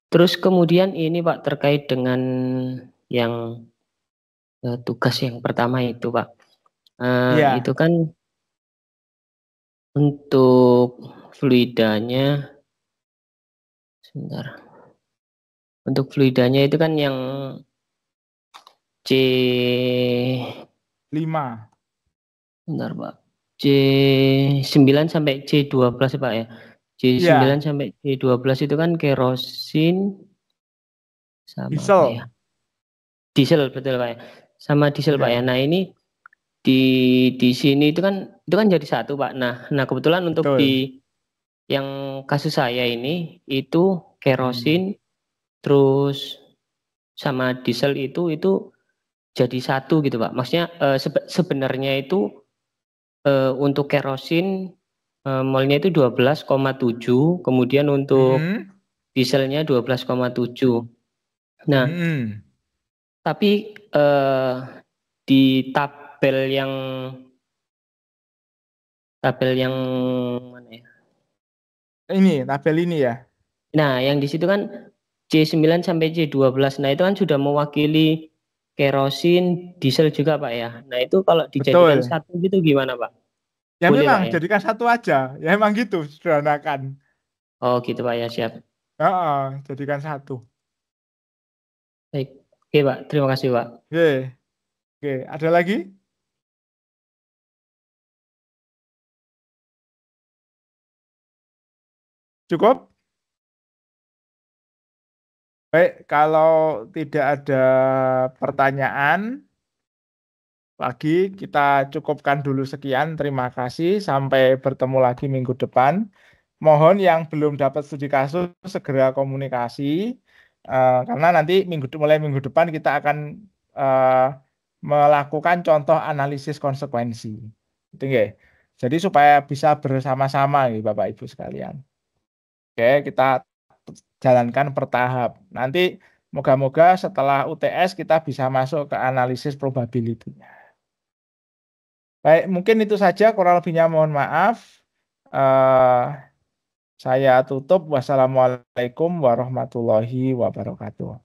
Terus kemudian ini Pak terkait dengan yang tugas yang pertama itu Pak. Iya. Itu kan untuk fluidanya, sebentar. Untuk fluidanya itu kan yang C5, 5. bentar Pak. C9 sampai C12 Pak ya. C9 Iya. sampai C12 itu kan kerosin sama apa Diesel. ya? Diesel betul Pak ya. Sama diesel Pak Iya. ya. Nah, ini di sini itu kan jadi satu Pak. Nah kebetulan untuk Betul. di yang kasus saya ini itu kerosin terus sama diesel itu jadi satu gitu Pak. Maksudnya sebenarnya itu untuk kerosin molnya itu 12,7, kemudian untuk dieselnya 12,7. Nah, tapi di tabel yang mana ya? Ini tabel ini ya. Nah, yang di situ kan C9 sampai C12. Nah, itu kan sudah mewakili kerosin, diesel juga Pak ya. Nah, itu kalau dijadikan Betul. satu gitu gimana Pak? Ya Boleh memang Pak ya? jadikan satu aja. Ya emang gitu, sederhanakan. Oh gitu Pak ya, siap. Jadikan satu. Baik. Oke Pak, terima kasih Pak. Oke, ada lagi? Cukup? Baik, kalau tidak ada pertanyaan lagi, kita cukupkan dulu sekian. Terima kasih. Sampai bertemu lagi minggu depan. Mohon yang belum dapat studi kasus segera komunikasi. Karena nanti mulai minggu depan kita akan melakukan contoh analisis konsekuensi. Gitu nggih. Jadi supaya bisa bersama-sama nih Bapak Ibu sekalian. Oke, kita jalankan bertahap. Nanti moga-moga setelah UTS kita bisa masuk ke analisis probability-nya. Baik, mungkin itu saja, kurang lebihnya mohon maaf. Saya tutup. Wassalamualaikum warahmatullahi wabarakatuh.